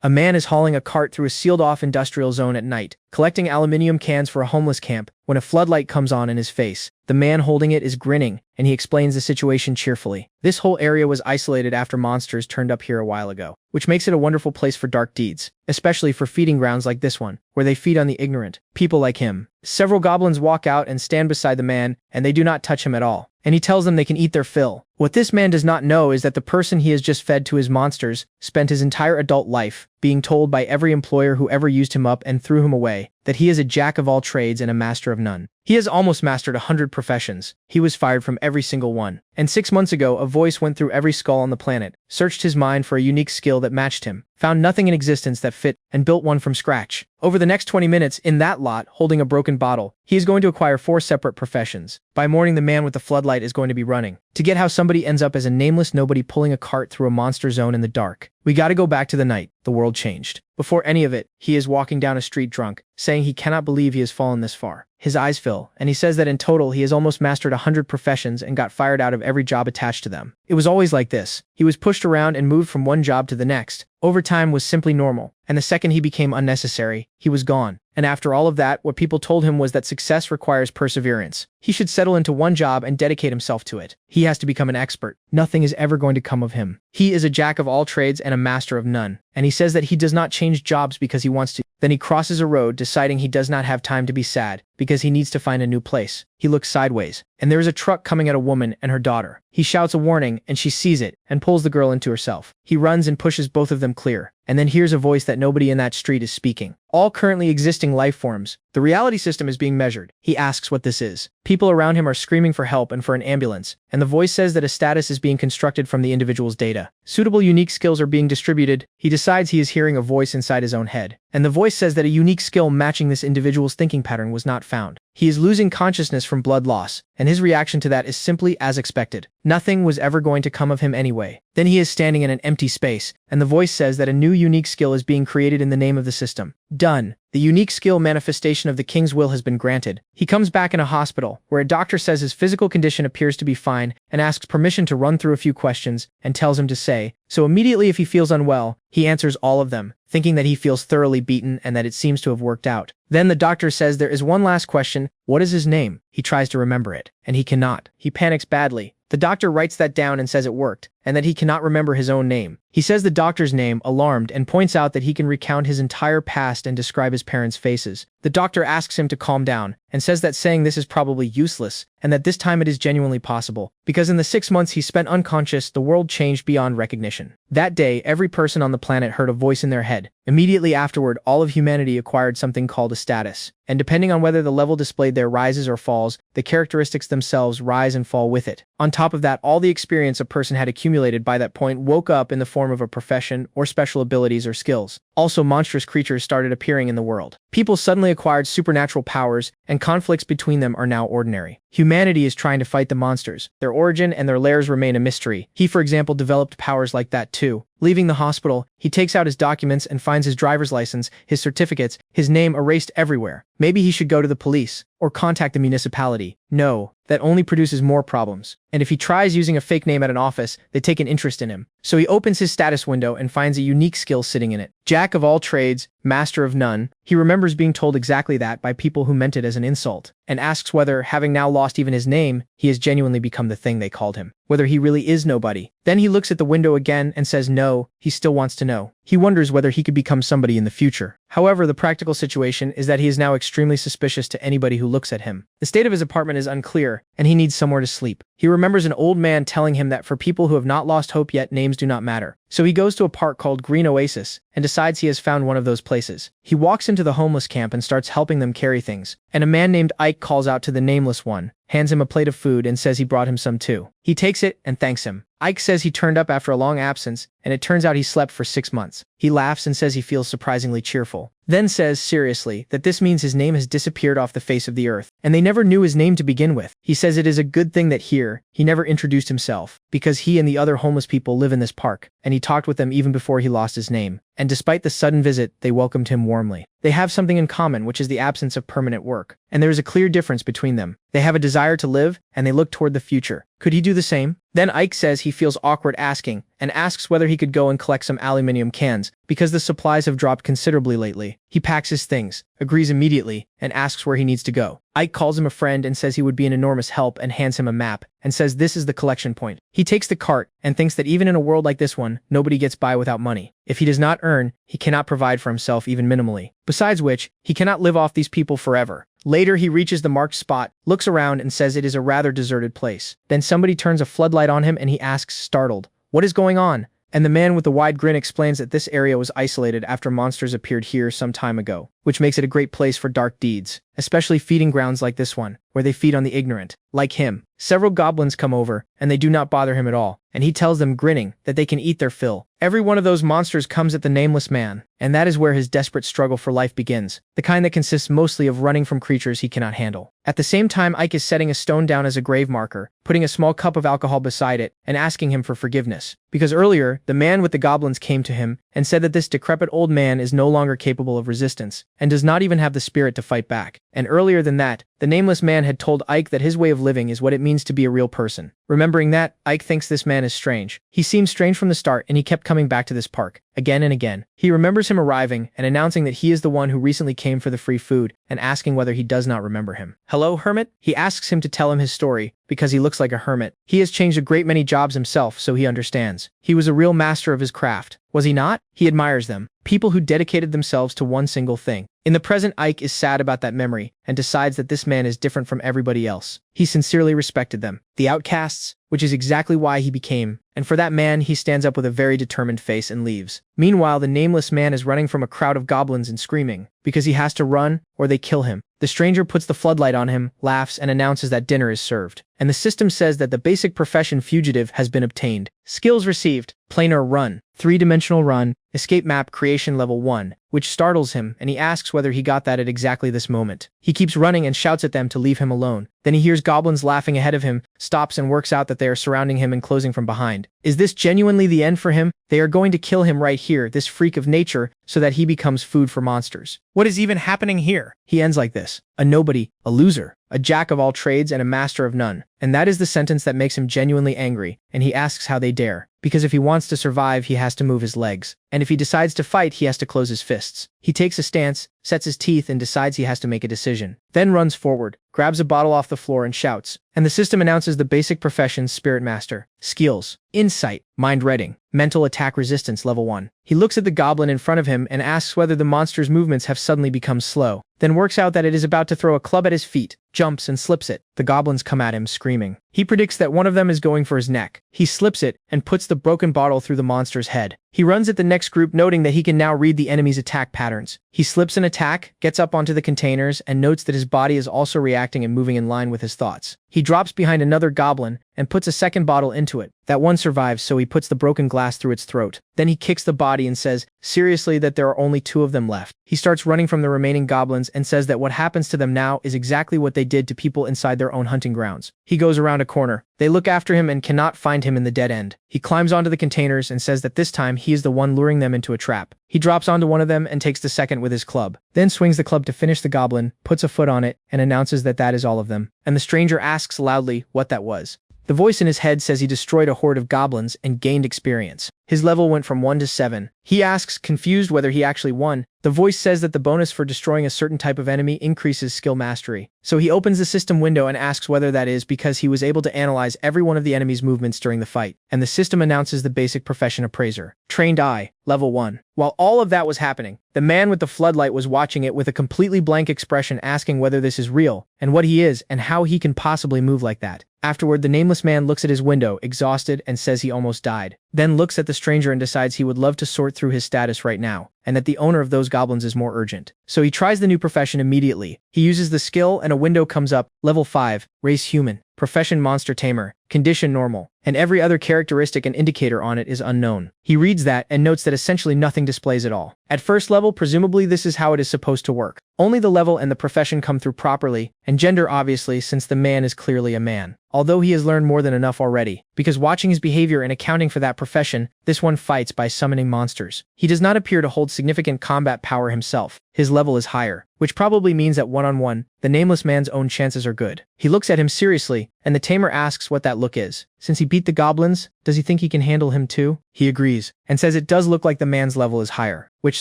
A man is hauling a cart through a sealed-off industrial zone at night, collecting aluminium cans for a homeless camp, when a floodlight comes on in his face. The man holding it is grinning, and he explains the situation cheerfully. This whole area was isolated after monsters turned up here a while ago, which makes it a wonderful place for dark deeds, especially for feeding grounds like this one, where they feed on the ignorant, people like him. Several goblins walk out and stand beside the man, and they do not touch him at all, and he tells them they can eat their fill. What this man does not know is that the person he has just fed to his monsters spent his entire adult life being told by every employer who ever used him up and threw him away that he is a jack of all trades and a master of none. He has almost mastered 100 professions. He was fired from every single one. And 6 months ago, a voice went through every skull on the planet, searched his mind for a unique skill that matched him, found nothing in existence that fit, and built one from scratch. Over the next 20 minutes, in that lot, holding a broken bottle, he is going to acquire 4 separate professions. By morning, the man with the floodlight is going to be running to get how somebody ends up as a nameless nobody pulling a cart through a monster zone in the dark. We gotta go back to the night the world changed. Before any of it, he is walking down a street drunk, saying he cannot believe he has fallen this far. His eyes fill, and he says that in total he has almost mastered 100 professions and got fired out of every job attached to them. It was always like this. He was pushed around and moved from one job to the next. Overtime was simply normal, and the second he became unnecessary, he was gone. And after all of that, what people told him was that success requires perseverance. He should settle into one job and dedicate himself to it. He has to become an expert. Nothing is ever going to come of him. He is a jack of all trades and a master of none. And he says that he does not change jobs because he wants to. Then he crosses a road, deciding he does not have time to be sad, because he needs to find a new place. He looks sideways, and there is a truck coming at a woman and her daughter. He shouts a warning, and she sees it, and pulls the girl into herself. He runs and pushes both of them clear, and then hears a voice that nobody in that street is speaking. All currently existing life forms. The reality system is being measured. He asks what this is. People around him are screaming for help and for an ambulance, and the voice says that a status is being constructed from the individual's data. Suitable unique skills are being distributed. He decides he is hearing a voice inside his own head, and the voice says that a unique skill matching this individual's thinking pattern was not found. He is losing consciousness from blood loss, and his reaction to that is simply as expected. Nothing was ever going to come of him anyway. Then he is standing in an empty space, and the voice says that a new unique skill is being created in the name of the system. Done. The unique skill manifestation of the king's will has been granted. He comes back in a hospital, where a doctor says his physical condition appears to be fine, and asks permission to run through a few questions, and tells him to say, so immediately if he feels unwell, he answers all of them, thinking that he feels thoroughly beaten and that it seems to have worked out. Then the doctor says there is one last question. What is his name? He tries to remember it, and he cannot. He panics badly. The doctor writes that down and says it worked, and that he cannot remember his own name. He says the doctor's name, alarmed, and points out that he can recount his entire past and describe his parents' faces. The doctor asks him to calm down, and says that saying this is probably useless, and that this time it is genuinely possible, because in the 6 months he spent unconscious, the world changed beyond recognition. That day, every person on the planet heard a voice in their head. Immediately afterward, all of humanity acquired something called a status, and depending on whether the level displayed there rises or falls, the characteristics themselves rise and fall with it. On top of that, all the experience a person had accumulated by that point woke up in the form of a profession or special abilities or skills. Also, monstrous creatures started appearing in the world. People suddenly acquired supernatural powers, and conflicts between them are now ordinary. Humanity is trying to fight the monsters. Their origin and their lairs remain a mystery. He, for example, developed powers like that too. Leaving the hospital, he takes out his documents and finds his driver's license, his certificates, his name erased everywhere. Maybe he should go to the police, or contact the municipality. No, that only produces more problems. And if he tries using a fake name at an office, they take an interest in him. So he opens his status window and finds a unique skill sitting in it. Jack of all trades, master of none. He remembers being told exactly that by people who meant it as an insult, and asks whether, having now lost even his name, he has genuinely become the thing they called him. Whether he really is nobody. Then he looks at the window again and says no, he still wants to know. He wonders whether he could become somebody in the future. However, the practical situation is that he is now extremely suspicious to anybody who looks at him. The state of his apartment is unclear, and he needs somewhere to sleep. He remembers an old man telling him that for people who have not lost hope yet, names do not matter. So he goes to a park called Green Oasis, and decides he has found one of those places. He walks into the homeless camp and starts helping them carry things, and a man named Ike calls out to the nameless one, hands him a plate of food and says he brought him some too. He takes it and thanks him. Ike says he turned up after a long absence, and it turns out he slept for 6 months. He laughs and says he feels surprisingly cheerful. Then says, seriously, that this means his name has disappeared off the face of the earth, and they never knew his name to begin with. He says it is a good thing that here, he never introduced himself, because he and the other homeless people live in this park, and he talked with them even before he lost his name. And despite the sudden visit, they welcomed him warmly. They have something in common, which is the absence of permanent work, and there is a clear difference between them. They have a desire to live, and they look toward the future. Could he do the same? Then Ike says he feels awkward asking, and asks whether he could go and collect some aluminum cans, because the supplies have dropped considerably lately. He packs his things, agrees immediately, and asks where he needs to go. Ike calls him a friend and says he would be an enormous help and hands him a map, and says this is the collection point. He takes the cart, and thinks that even in a world like this one, nobody gets by without money. If he does not earn, he cannot provide for himself even minimally. Besides which, he cannot live off these people forever. Later, he reaches the marked spot, looks around, and says it is a rather deserted place. Then somebody turns a floodlight on him and he asks, startled, "What is going on?" And the man with the wide grin explains that this area was isolated after monsters appeared here some time ago, which makes it a great place for dark deeds, especially feeding grounds like this one, where they feed on the ignorant. Like him, several goblins come over, and they do not bother him at all, and he tells them, grinning, that they can eat their fill. Every one of those monsters comes at the nameless man, and that is where his desperate struggle for life begins, the kind that consists mostly of running from creatures he cannot handle. At the same time, Ike is setting a stone down as a grave marker, putting a small cup of alcohol beside it, and asking him for forgiveness. Because earlier, the man with the goblins came to him, and said that this decrepit old man is no longer capable of resistance, and does not even have the spirit to fight back. And earlier than that, the nameless man had told Ike that his way of living is what it means to be a real person. Remembering that, Ike thinks this man is strange. He seemed strange from the start, and he kept coming back to this park, again and again. He remembers him arriving, and announcing that he is the one who recently came for the free food, and asking whether he does not remember him. "Hello, hermit?" He asks him to tell him his story, because he looks like a hermit. He has changed a great many jobs himself, so he understands. He was a real master of his craft. Was he not? He admires them. People who dedicated themselves to one single thing. In the present, Ike is sad about that memory, and decides that this man is different from everybody else. He sincerely respected them, the outcasts, which is exactly why he became, and for that man he stands up with a very determined face and leaves. Meanwhile, the nameless man is running from a crowd of goblins and screaming, because he has to run, or they kill him. The stranger puts the floodlight on him, laughs, and announces that dinner is served. And the system says that the basic profession fugitive has been obtained. Skills received: planar run, 3-dimensional run, escape map creation level 1, which startles him, and he asks whether he got that at exactly this moment. He keeps running and shouts at them to leave him alone. Then he hears goblins laughing ahead of him, stops and works out that they are surrounding him and closing from behind. Is this genuinely the end for him? They are going to kill him right here, this freak of nature, so that he becomes food for monsters. What is even happening here? He ends like this: a nobody, a loser, a jack of all trades and a master of none. And that is the sentence that makes him genuinely angry, and he asks how they dare. Because if he wants to survive, he has to move his legs. And if he decides to fight, he has to close his fists. He takes a stance, sets his teeth, and decides he has to make a decision. Then runs forward, grabs a bottle off the floor and shouts. And the system announces the basic professions: Spirit Master. Skills: Insight, Mind Reading, Mental Attack Resistance level 1. He looks at the goblin in front of him and asks whether the monster's movements have suddenly become slow, then works out that it is about to throw a club at his feet, jumps and slips it. The goblins come at him, screaming. He predicts that one of them is going for his neck. He slips it and puts the broken bottle through the monster's head. He runs at the next group, noting that he can now read the enemy's attack patterns. He slips an attack, gets up onto the containers, and notes that his body is also reacting and moving in line with his thoughts. He drops behind another goblin and puts a second bottle into it. That one survives, so he puts the broken glass through its throat. Then he kicks the body and says, seriously, that there are only 2 of them left. He starts running from the remaining goblins and says that what happens to them now is exactly what they did to people inside their own hunting grounds. He goes around a corner. They look after him and cannot find him in the dead end. He climbs onto the containers and says that this time he is the one luring them into a trap. He drops onto one of them and takes the second with his club, then swings the club to finish the goblin, puts a foot on it, and announces that that is all of them. And the stranger asks loudly what that was. The voice in his head says he destroyed a horde of goblins and gained experience. His level went from 1 to 7. He asks, confused, whether he actually won. The voice says that the bonus for destroying a certain type of enemy increases skill mastery. So he opens the system window and asks whether that is because he was able to analyze every one of the enemy's movements during the fight. And the system announces the basic profession: appraiser. Trained eye, level 1. While all of that was happening, the man with the floodlight was watching it with a completely blank expression, asking whether this is real, and what he is, and how he can possibly move like that. Afterward, the nameless man looks at his window, exhausted, and says he almost died. Then looks at the stranger and decides he would love to sort through his status right now, and that the owner of those goblins is more urgent. So he tries the new profession immediately. He uses the skill and a window comes up. Level 5, race human. Profession: monster tamer. condition normal, and every other characteristic and indicator on it is unknown. He reads that and notes that essentially nothing displays at all. At first level, presumably this is how it is supposed to work. Only the level and the profession come through properly, and gender obviously since the man is clearly a man. Although he has learned more than enough already, because watching his behavior and accounting for that profession, this one fights by summoning monsters. He does not appear to hold significant combat power himself. His level is higher, which probably means that one-on-one, the nameless man's own chances are good. He looks at him seriously, and the tamer asks what that look is. Since he beat the goblins, does he think he can handle him too? He agrees, and says it does look like the man's level is higher, which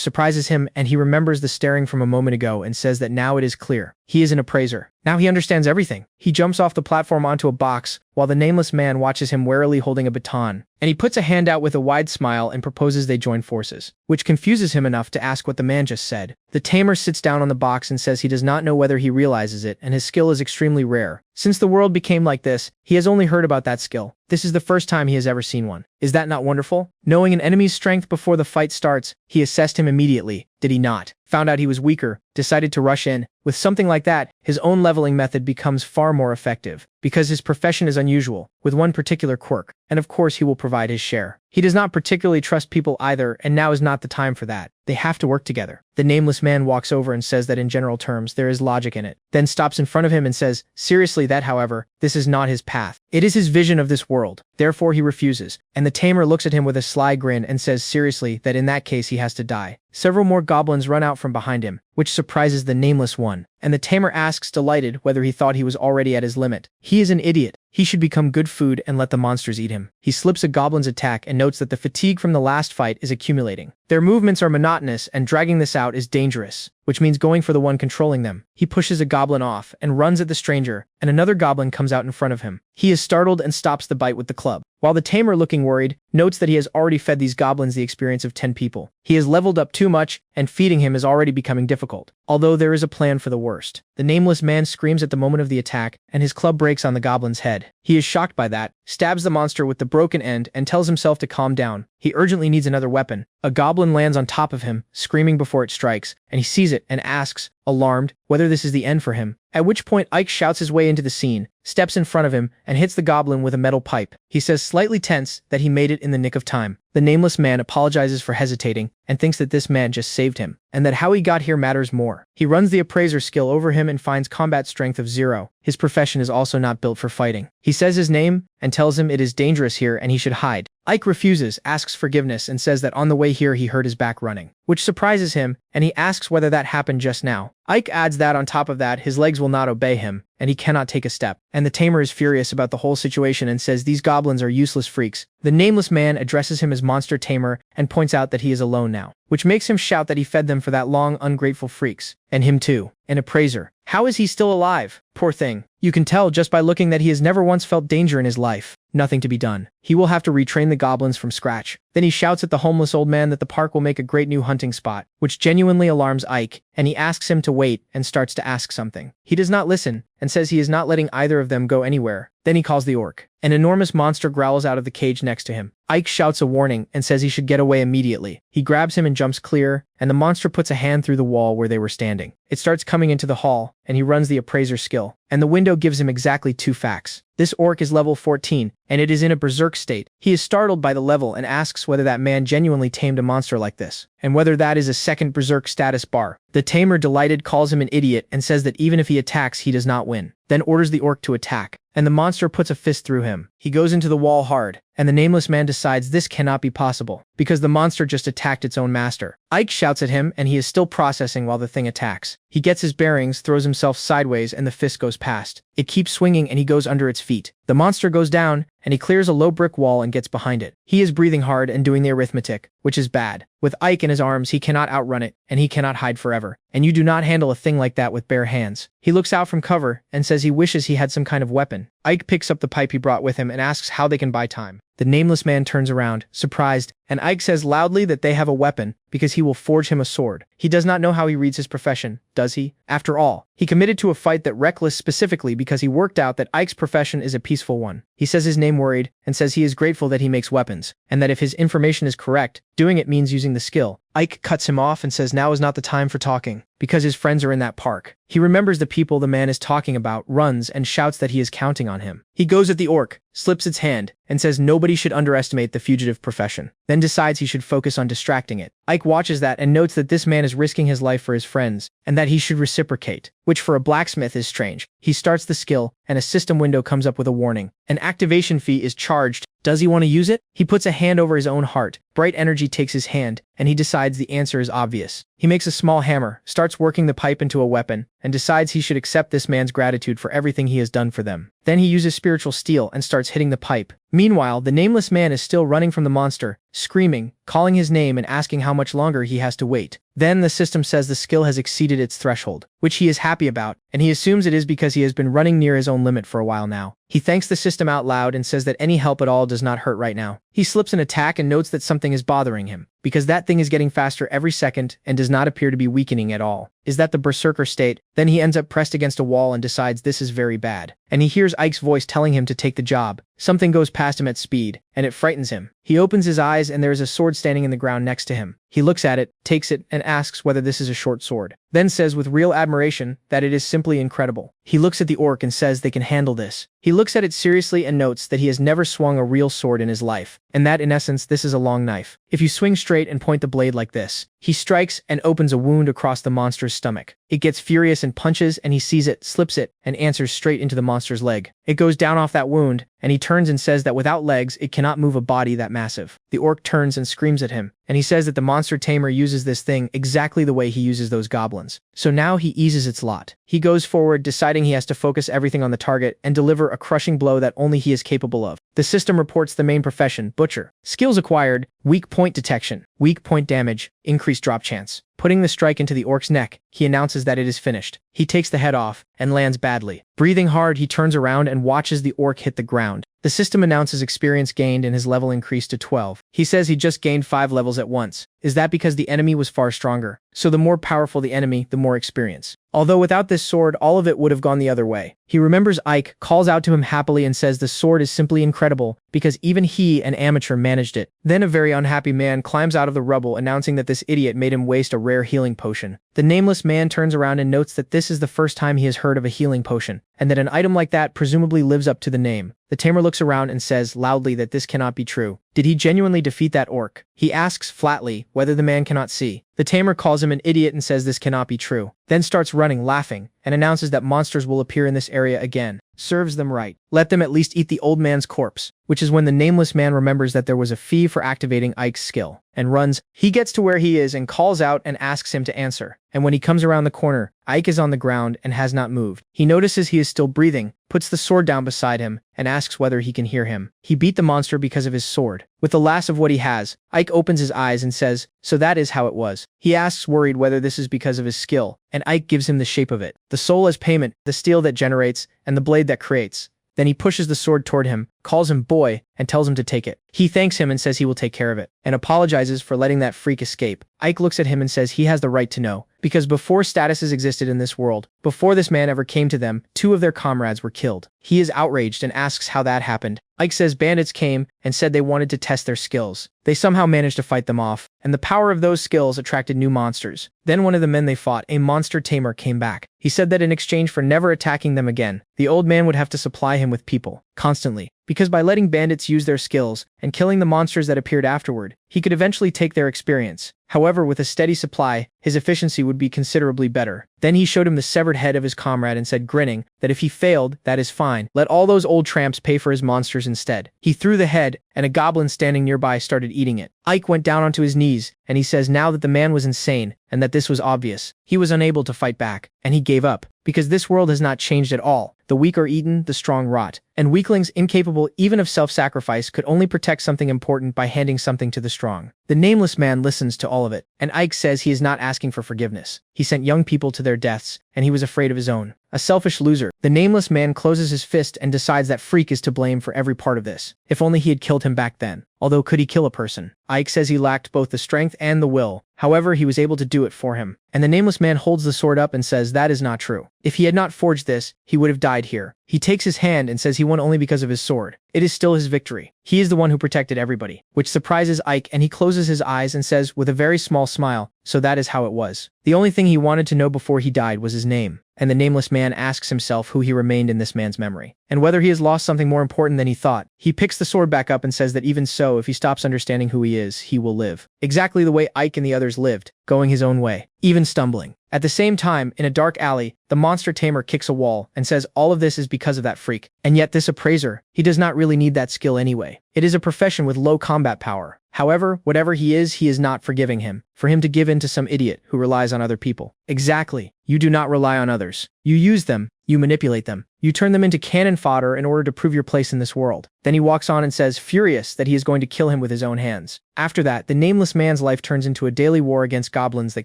surprises him, and he remembers the staring from a moment ago and says that now it is clear. He is an appraiser. Now he understands everything. He jumps off the platform onto a box, while the nameless man watches him warily holding a baton, and he puts a hand out with a wide smile and proposes they join forces, which confuses him enough to ask what the man just said. The tamer sits down on the box and says he does not know whether he realizes it, and his skill is extremely rare. Since the world became like this, he has only heard about that skill. This is the first time he has ever seen one. Is that not wonderful? Knowing an enemy's strength before the fight starts, he assessed him immediately, did he not? Found out he was weaker, decided to rush in. With something like that, his own leveling method becomes far more effective, because his profession is unusual, with one particular quirk, and of course he will provide his share. He does not particularly trust people either, and now is not the time for that. They have to work together. The nameless man walks over and says that in general terms there is logic in it, then stops in front of him and says, seriously that however, this is not his path. It is his vision of this world. Therefore he refuses, and the tamer looks at him with a sly grin and says seriously that in that case he has to die. Several more goblins run out from behind him, which surprises the nameless one, and the tamer asks delighted whether he thought he was already at his limit. He is an idiot. He should become good food and let the monsters eat him. He slips a goblin's attack and notes that the fatigue from the last fight is accumulating. Their movements are monotonous and dragging this out is dangerous, which means going for the one controlling them. He pushes a goblin off and runs at the stranger, and another goblin comes out in front of him. He is startled and stops the bite with the club, while the tamer, looking worried, notes that he has already fed these goblins the experience of 10 people. He has leveled up too much, and feeding him is already becoming difficult, although there is a plan for the worst. The nameless man screams at the moment of the attack, and his club breaks on the goblin's head. He is shocked by that, stabs the monster with the broken end, and tells himself to calm down. He urgently needs another weapon. A goblin lands on top of him, screaming before it strikes, and he sees it and asks, alarmed, whether this is the end for him. At which point Ike shouts his way into the scene, steps in front of him, and hits the goblin with a metal pipe. He says slightly tense that he made it in the nick of time. The nameless man apologizes for hesitating and thinks that this man just saved him, and that how he got here matters more. He runs the appraiser skill over him and finds combat strength of 0. His profession is also not built for fighting. He says his name and tells him it is dangerous here and he should hide. Ike refuses, asks forgiveness, and says that on the way here he hurt his back running, which surprises him, and he asks whether that happened just now. Ike adds that on top of that his legs will not obey him, and he cannot take a step. And the tamer is furious about the whole situation and says these goblins are useless freaks. The nameless man addresses him as Monster Tamer and points out that he is alone now, which makes him shout that he fed them for that long, ungrateful freaks. And him too. An appraiser. How is he still alive? Poor thing. You can tell just by looking that he has never once felt danger in his life. Nothing to be done. He will have to retrain the goblins from scratch. Then he shouts at the homeless old man that the park will make a great new hunting spot, which genuinely alarms Ike, and he asks him to wait and starts to ask something. He does not listen, and says he is not letting either of them go anywhere. Then he calls the orc. An enormous monster growls out of the cage next to him. Ike shouts a warning and says he should get away immediately. He grabs him and jumps clear, and the monster puts a hand through the wall where they were standing. It starts coming into the hall, and he runs the appraiser skill, and the window gives him exactly 2 facts. This orc is level 14, and it is in a berserk state. He is startled by the level and asks whether that man genuinely tamed a monster like this, and whether that is a second berserk status bar. The tamer, delighted, calls him an idiot and says that even if he attacks he does not win, then orders the orc to attack, and the monster puts a fist through him. He goes into the wall hard, and the nameless man decides this cannot be possible, because the monster just attacked its own master. Ike shouts at him, and he is still processing while the thing attacks. He gets his bearings, throws himself sideways, and the fist goes past. It keeps swinging and he goes under its feet. The monster goes down, and he clears a low brick wall and gets behind it. He is breathing hard and doing the arithmetic, which is bad. With Ike in his arms, he cannot outrun it, and he cannot hide forever. And you do not handle a thing like that with bare hands. He looks out from cover and says he wishes he had some kind of weapon. Ike picks up the pipe he brought with him and asks how they can buy time. The nameless man turns around, surprised, and Ike says loudly that they have a weapon because he will forge him a sword. He does not know how he reads his profession, does he? After all, he committed to a fight that reckless specifically because he worked out that Ike's profession is a peaceful one. He says his name worried and says he is grateful that he makes weapons, and that if his information is correct, doing it means using the skill, Ike cuts him off and says now is not the time for talking, because his friends are in that park. He remembers the people the man is talking about, runs, and shouts that he is counting on him. He goes at the orc, slips its hand, and says nobody should underestimate the fugitive profession, then decides he should focus on distracting it. Ike watches that and notes that this man is risking his life for his friends, and that he should reciprocate, which for a blacksmith is strange. He starts the skill, and a system window comes up with a warning. An activation fee is charged. Does he want to use it? He puts a hand over his own heart. Bright energy takes his hand, and he decides the answer is obvious. He makes a small hammer, starts working the pipe into a weapon, and decides he should accept this man's gratitude for everything he has done for them. Then he uses spiritual steel and starts hitting the pipe. Meanwhile, the nameless man is still running from the monster, screaming, calling his name and asking how much longer he has to wait. Then the system says the skill has exceeded its threshold, which he is happy about, and he assumes it is because he has been running near his own limit for a while now. He thanks the system out loud and says that any help at all does not hurt right now. He slips an attack and notes that something is bothering him, because that thing is getting faster every second and does not appear to be weakening at all. Is that the berserker state? Then he ends up pressed against a wall and decides this is very bad. And he hears Ike's voice telling him to take the job. Something goes past him at speed, and it frightens him. He opens his eyes and there is a sword standing in the ground next to him. He looks at it, takes it, and asks whether this is a short sword. Then says with real admiration that it is simply incredible. He looks at the orc and says they can handle this. He looks at it seriously and notes that he has never swung a real sword in his life, and that in essence this is a long knife. If you swing straight and point the blade like this, he strikes and opens a wound across the monster's stomach. It gets furious and punches, and he sees it, slips it, and answers straight into the monster's leg. It goes down off that wound, and he turns and says that without legs it cannot move a body that massive. The orc turns and screams at him, and he says that the monster tamer uses this thing exactly the way he uses those goblins. So now he eases its lot. He goes forward, deciding he has to focus everything on the target and deliver a crushing blow that only he is capable of. The system reports the main profession, butcher. Skills acquired, weak point detection, weak point damage, increased drop chance. Putting the strike into the orc's neck, he announces that it is finished. He takes the head off and lands badly. Breathing hard, he turns around and watches the orc hit the ground. The system announces experience gained and his level increased to 12. He says he just gained 5 levels at once. Is that because the enemy was far stronger? So the more powerful the enemy, the more experience. Although without this sword, all of it would have gone the other way. He remembers Ike, calls out to him happily and says the sword is simply incredible because even he, an amateur, managed it. Then a very unhappy man climbs out of the rubble announcing that this idiot made him waste a rare healing potion. The nameless man turns around and notes that this is the first time he has heard of a healing potion, and that an item like that presumably lives up to the name. The tamer looks around and says loudly that this cannot be true. Did he genuinely defeat that orc? He asks flatly whether the man cannot see. The tamer calls him an idiot and says this cannot be true, then starts running, laughing, and announces that monsters will appear in this area again. Serves them right. Let them at least eat the old man's corpse, which is when the nameless man remembers that there was a fee for activating Ike's skill, and runs. He gets to where he is and calls out and asks him to answer. And when he comes around the corner, Ike is on the ground and has not moved. He notices he is still breathing, puts the sword down beside him, and asks whether he can hear him. He beat the monster because of his sword. With the last of what he has, Ike opens his eyes and says, so that is how it was. He asks worried whether this is because of his skill, and Ike gives him the shape of it. The soul as payment, the steel that generates, and the blade that creates. Then he pushes the sword toward him, calls him boy, and tells him to take it. He thanks him and says he will take care of it, and apologizes for letting that freak escape. Ike looks at him and says he has the right to know, because before statuses existed in this world, before this man ever came to them, 2 of their comrades were killed. He is outraged and asks how that happened. Ike says bandits came and said they wanted to test their skills. They somehow managed to fight them off, and the power of those skills attracted new monsters. Then one of the men they fought, a monster tamer, came back. He said that in exchange for never attacking them again, the old man would have to supply him with people, constantly. Because by letting bandits use their skills and killing the monsters that appeared afterward, he could eventually take their experience. However, with a steady supply, his efficiency would be considerably better. Then he showed him the severed head of his comrade and said, grinning, that if he failed, that is fine. Let all those old tramps pay for his monsters instead. He threw the head, and a goblin standing nearby started eating it. Ike went down onto his knees, and he says now that the man was insane, and that this was obvious. He was unable to fight back, and he gave up. Because this world has not changed at all. The weak are eaten, the strong rot. And weaklings incapable even of self-sacrifice could only protect something important by handing something to the strong. The nameless man listens to all of it, and Ike says he is not asking for forgiveness. He sent young people to their deaths, and he was afraid of his own. A selfish loser. The nameless man closes his fist and decides that Freak is to blame for every part of this. If only he had killed him back then. Although could he kill a person? Ike says he lacked both the strength and the will. However, he was able to do it for him. And the nameless man holds the sword up and says that is not true. If he had not forged this, he would have died here. He takes his hand and says he won only because of his sword. It is still his victory. He is the one who protected everybody, which surprises Ike, and he closes his eyes and says with a very small smile, so that is how it was. The only thing he wanted to know before he died was his name, and the nameless man asks himself who he remained in this man's memory, and whether he has lost something more important than he thought. He picks the sword back up and says that even so, if he stops understanding who he is, he will live. Exactly the way Ike and the others lived, going his own way, even stumbling. At the same time, in a dark alley, the monster tamer kicks a wall and says all of this is because of that freak. And yet this appraiser, he does not really need that skill anyway. It is a profession with low combat power. However, whatever he is not forgiving him, for him to give in to some idiot who relies on other people. Exactly. You do not rely on others. You use them, you manipulate them. You turn them into cannon fodder in order to prove your place in this world. Then he walks on and says, furious, that he is going to kill him with his own hands. After that, the nameless man's life turns into a daily war against goblins that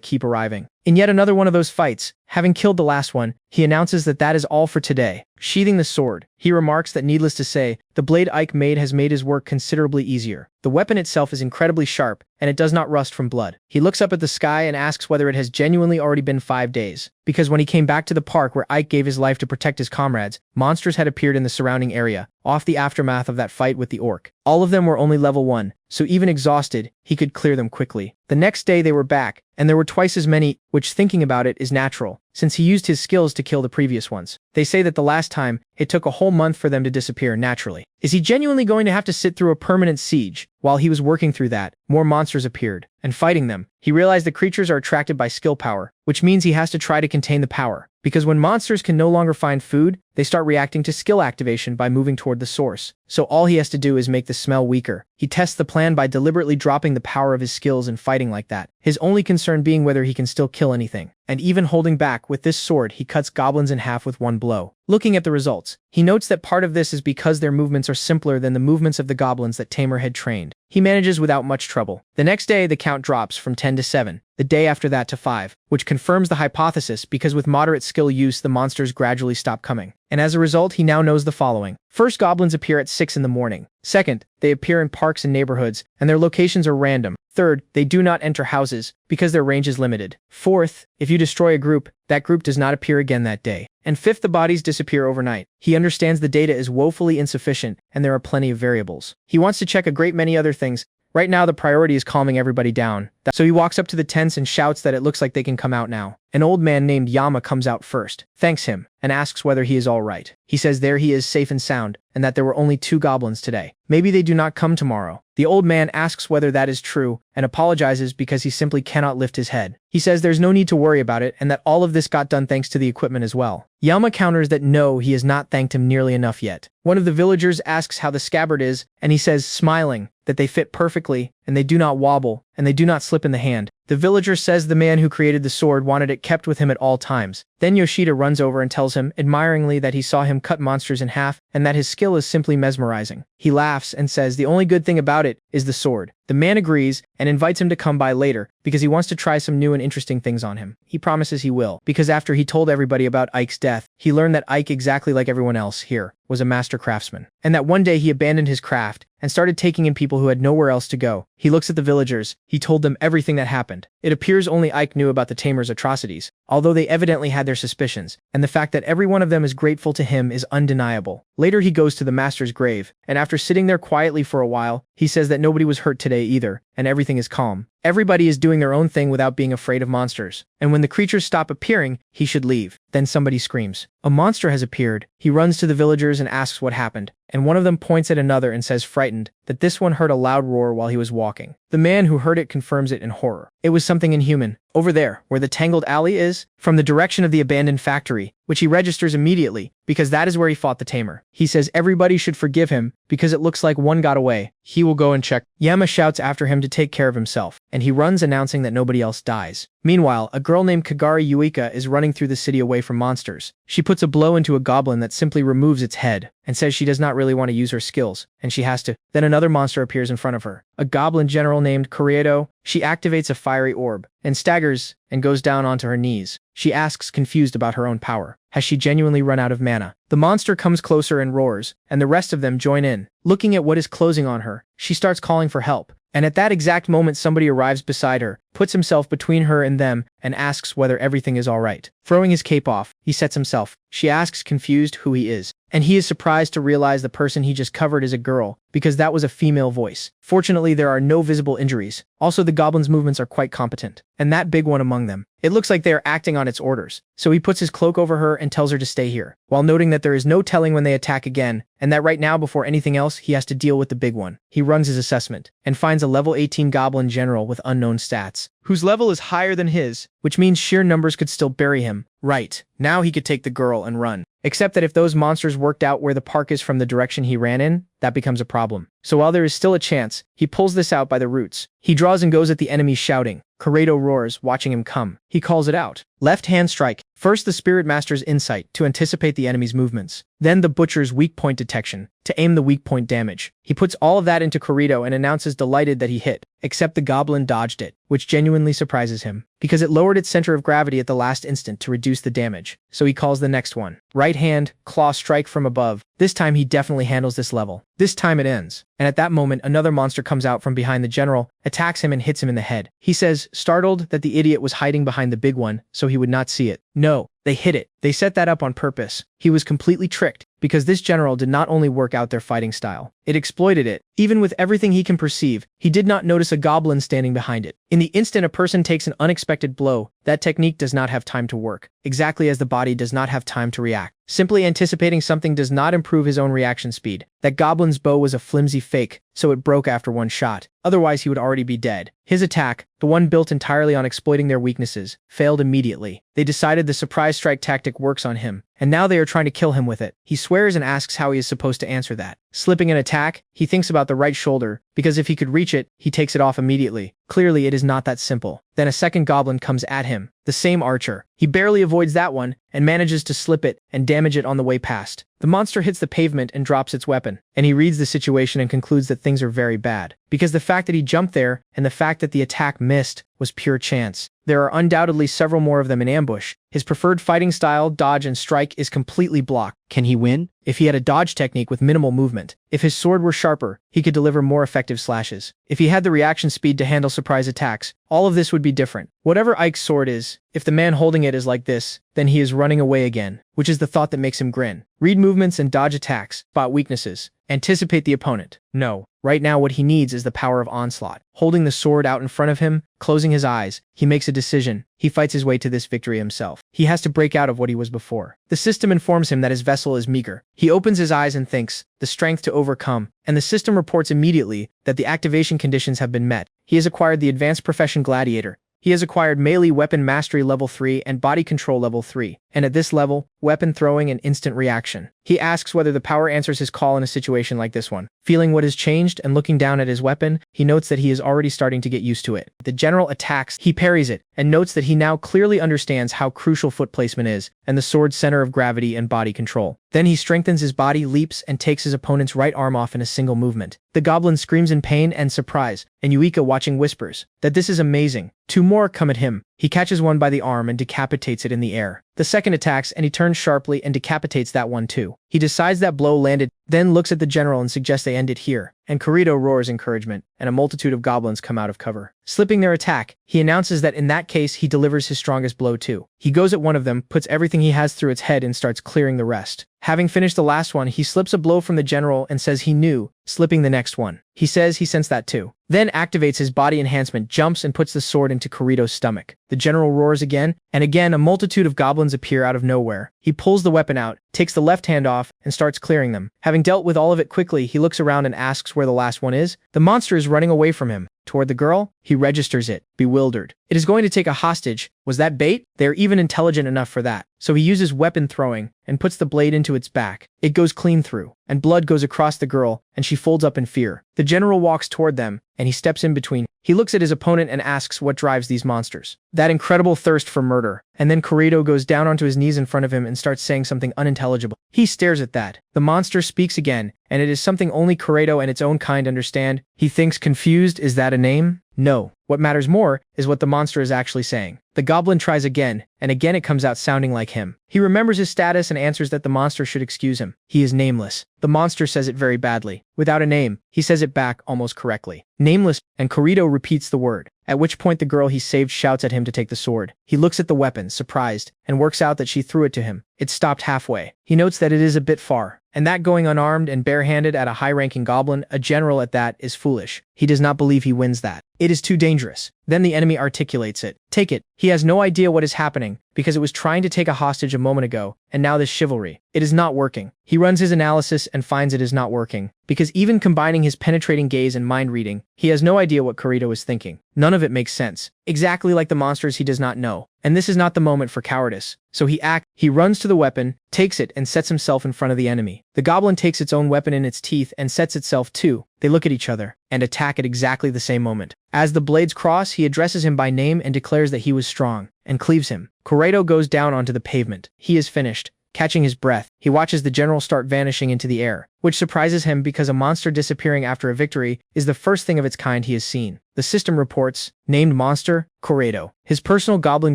keep arriving. In yet another one of those fights, having killed the last one, he announces that that is all for today. Sheathing the sword, he remarks that needless to say, the blade Ike made has made his work considerably easier. The weapon itself is incredibly sharp, and it does not rust from blood. He looks up at the sky and asks whether it has genuinely already been 5 days. Because when he came back to the park where Ike gave his life to protect his comrades, monsters had appeared in the surrounding area, off the aftermath of that fight with the orc. All of them were only level 1, so even exhausted, he could clear them quickly. The next day they were back, and there were twice as many, which thinking about it is natural, since he used his skills to kill the previous ones. They say that the last time, it took a whole month for them to disappear naturally. Is he genuinely going to have to sit through a permanent siege? While he was working through that, more monsters appeared, and fighting them, he realized the creatures are attracted by skill power, which means he has to try to contain the power. Because when monsters can no longer find food, they start reacting to skill activation by moving toward the source. So all he has to do is make the smell weaker. He tests the plan by deliberately dropping the power of his skills and fighting like that, his only concern being whether he can still kill anything. And even holding back, with this sword he cuts goblins in half with one blow. Looking at the results, he notes that part of this is because their movements are simpler than the movements of the goblins that Tamer had trained. He manages without much trouble. The next day the count drops from 10 to 7, the day after that to 5, which confirms the hypothesis because with moderate skill use the monsters gradually stop coming. And as a result he now knows the following. First, goblins appear at 6 in the morning. Second, they appear in parks and neighborhoods, and their locations are random. Third, they do not enter houses, because their range is limited. Fourth, if you destroy a group, that group does not appear again that day. And fifth, the bodies disappear overnight. He understands the data is woefully insufficient, and there are plenty of variables. He wants to check a great many other things. Right now the priority is calming everybody down. So he walks up to the tents and shouts that it looks like they can come out now. An old man named Yama comes out first, thanks him, and asks whether he is all right. He says there he is safe and sound, and that there were only 2 goblins today. Maybe they do not come tomorrow. The old man asks whether that is true, and apologizes because he simply cannot lift his head. He says there's no need to worry about it, and that all of this got done thanks to the equipment as well. Yama counters that no, he has not thanked him nearly enough yet. One of the villagers asks how the scabbard is, and he says, smiling, that they fit perfectly, and they do not wobble, and they do not slip in the hand. The villager says the man who created the sword wanted it kept with him at all times. Then Yoshida runs over and tells him, admiringly, that he saw him cut monsters in half, and that his skill is simply mesmerizing. He laughs and says the only good thing about it is the sword. The man agrees, and invites him to come by later, because he wants to try some new and interesting things on him. He promises he will, because after he told everybody about Ike's death, he learned that Ike, exactly like everyone else here, was a master craftsman. And that one day he abandoned his craft, and started taking in people who had nowhere else to go. He looks at the villagers. He told them everything that happened. It appears only Ike knew about the tamer's atrocities, although they evidently had their suspicions, and the fact that every one of them is grateful to him is undeniable. Later he goes to the master's grave, and after sitting there quietly for a while, he says that nobody was hurt today either, and everything is calm. Everybody is doing their own thing without being afraid of monsters, and when the creatures stop appearing, he should leave. Then somebody screams. A monster has appeared. He runs to the villagers and asks what happened, and one of them points at another and says, frightened, that this one heard a loud roar while he was walking. The man who heard it confirms it in horror. It was something inhuman. Over there, where the tangled alley is, from the direction of the abandoned factory, which he registers immediately, because that is where he fought the tamer. He says everybody should forgive him, because it looks like one got away. He will go and check. Yama shouts after him to take care of himself, and he runs announcing that nobody else dies. Meanwhile, a girl named Kagari Yuika is running through the city away from monsters. She puts a blow into a goblin that simply removes its head, and says she does not really want to use her skills, and she has to. Then another monster appears in front of her. A goblin general named Coriedo. She activates a fiery orb, and staggers, and goes down onto her knees. She asks, confused about her own power. Has she genuinely run out of mana? The monster comes closer and roars, and the rest of them join in. Looking at what is closing on her, she starts calling for help. And at that exact moment somebody arrives beside her, puts himself between her and them, and asks whether everything is alright. Throwing his cape off, he sets himself. She asks, confused, who he is. And he is surprised to realize the person he just covered is a girl, because that was a female voice. Fortunately, there are no visible injuries. Also, the goblin's movements are quite competent, and that big one among them. It looks like they are acting on its orders, so he puts his cloak over her and tells her to stay here, while noting that there is no telling when they attack again, and that right now, before anything else, he has to deal with the big one. He runs his assessment, and finds a level 18 goblin general with unknown stats, whose level is higher than his, which means sheer numbers could still bury him. Right, now he could take the girl and run. Except that if those monsters worked out where the park is from the direction he ran in, that becomes a problem. So while there is still a chance, he pulls this out by the roots. He draws and goes at the enemy shouting. Kuredo roars, watching him come. He calls it out. Left hand strike. First the Spirit Master's insight to anticipate the enemy's movements. Then the Butcher's weak point detection to aim the weak point damage. He puts all of that into Kuredo and announces delighted that he hit, except the goblin dodged it, which genuinely surprises him, because it lowered its center of gravity at the last instant to reduce the damage. So he calls the next one. Right hand, claw strike from above. This time he definitely handles this level. This time it ends. And at that moment, another monster comes out from behind the general, attacks him and hits him in the head. He says, startled, that the idiot was hiding behind the big one, so he would not see it. No, they hit it. They set that up on purpose. He was completely tricked, because this general did not only work out their fighting style, it exploited it. Even with everything he can perceive, he did not notice a goblin standing behind it. In the instant a person takes an unexpected blow, that technique does not have time to work, exactly as the body does not have time to react. Simply anticipating something does not improve his own reaction speed. That goblin's bow was a flimsy fake, so it broke after one shot. Otherwise he would already be dead. His attack, the one built entirely on exploiting their weaknesses, failed immediately. They decided the surprise strike tactic works on him, and now they are trying to kill him with it. He swears and asks how he is supposed to answer that. Slipping an attack, he thinks about the right shoulder, because if he could reach it, he takes it off immediately. Clearly it is not that simple. Then a second goblin comes at him, the same archer. He barely avoids that one, and manages to slip it and damage it on the way past. The monster hits the pavement and drops its weapon, and he reads the situation and concludes that things are very bad, because the fact that he jumped there, and the fact that the attack missed, was pure chance. There are undoubtedly several more of them in ambush. His preferred fighting style, dodge and strike, is completely blocked. Can he win? If he had a dodge technique with minimal movement. If his sword were sharper, he could deliver more effective slashes. If he had the reaction speed to handle surprise attacks, all of this would be different. Whatever Ike's sword is, if the man holding it is like this, then he is running away again, which is the thought that makes him grin. Read movements and dodge attacks, spot weaknesses, anticipate the opponent. No. Right now what he needs is the power of onslaught. Holding the sword out in front of him, closing his eyes, he makes a decision. He fights his way to this victory himself. He has to break out of what he was before. The system informs him that his vessel is meager. He opens his eyes and thinks, the strength to overcome, and the system reports immediately that the activation conditions have been met. He has acquired the advanced profession gladiator. He has acquired melee weapon mastery level 3 and body control level 3, and at this level, weapon throwing and instant reaction. He asks whether the power answers his call in a situation like this one. Feeling what has changed and looking down at his weapon, he notes that he is already starting to get used to it. The general attacks, he parries it, and notes that he now clearly understands how crucial foot placement is, and the sword's center of gravity and body control. Then he strengthens his body, leaps, and takes his opponent's right arm off in a single movement. The goblin screams in pain and surprise, and Yuika watching whispers that this is amazing. Two more come at him. He catches one by the arm and decapitates it in the air. The second attacks and he turns sharply and decapitates that one too. He decides that blow landed, then looks at the general and suggests they end it here. And Kuredo roars encouragement, and a multitude of goblins come out of cover. Slipping their attack, he announces that in that case he delivers his strongest blow too. He goes at one of them, puts everything he has through its head and starts clearing the rest. Having finished the last one, he slips a blow from the general and says he knew, slipping the next one. He says he sensed that too. Then activates his body enhancement, jumps and puts the sword into Kuredo's stomach. The general roars again, and again a multitude of goblins appear out of nowhere. He pulls the weapon out, takes the left hand off, and starts clearing them. Having dealt with all of it quickly, he looks around and asks where the last one is. The monster is running away from him. Toward the girl, he registers it, bewildered. It is going to take a hostage. Was that bait? They are even intelligent enough for that. So he uses weapon throwing and puts the blade into its back. It goes clean through, and blood goes across the girl, and she folds up in fear. The general walks toward them, and he steps in between. He looks at his opponent and asks what drives these monsters. That incredible thirst for murder. And then Kuredo goes down onto his knees in front of him and starts saying something unintelligible. He stares at that. The monster speaks again, and it is something only Kuredo and its own kind understand. He thinks, confused, is that a name? No, what matters more is what the monster is actually saying. The goblin tries again, and again it comes out sounding like him. He remembers his status and answers that the monster should excuse him. He is nameless. The monster says it very badly. Without a name, he says it back almost correctly. Nameless, and Kirito repeats the word, at which point the girl he saved shouts at him to take the sword. He looks at the weapon, surprised, and works out that she threw it to him. It stopped halfway. He notes that it is a bit far, and that going unarmed and barehanded at a high-ranking goblin, a general at that, is foolish. He does not believe he wins that. It is too dangerous. Then the enemy articulates it. Take it. He has no idea what is happening, because it was trying to take a hostage a moment ago, and now this chivalry. It is not working. He runs his analysis and finds it is not working, because even combining his penetrating gaze and mind reading, he has no idea what Kirito is thinking. None of it makes sense. Exactly like the monsters he does not know. And this is not the moment for cowardice. So he runs to the weapon, takes it, and sets himself in front of the enemy. The goblin takes its own weapon in its teeth and sets itself too. They look at each other and attack at exactly the same moment. As the blades cross, he addresses him by name and declares that he was strong, and cleaves him. Kirito goes down onto the pavement. He is finished. Catching his breath, he watches the general start vanishing into the air, which surprises him because a monster disappearing after a victory is the first thing of its kind he has seen. The system reports, named monster, Kirito. His personal goblin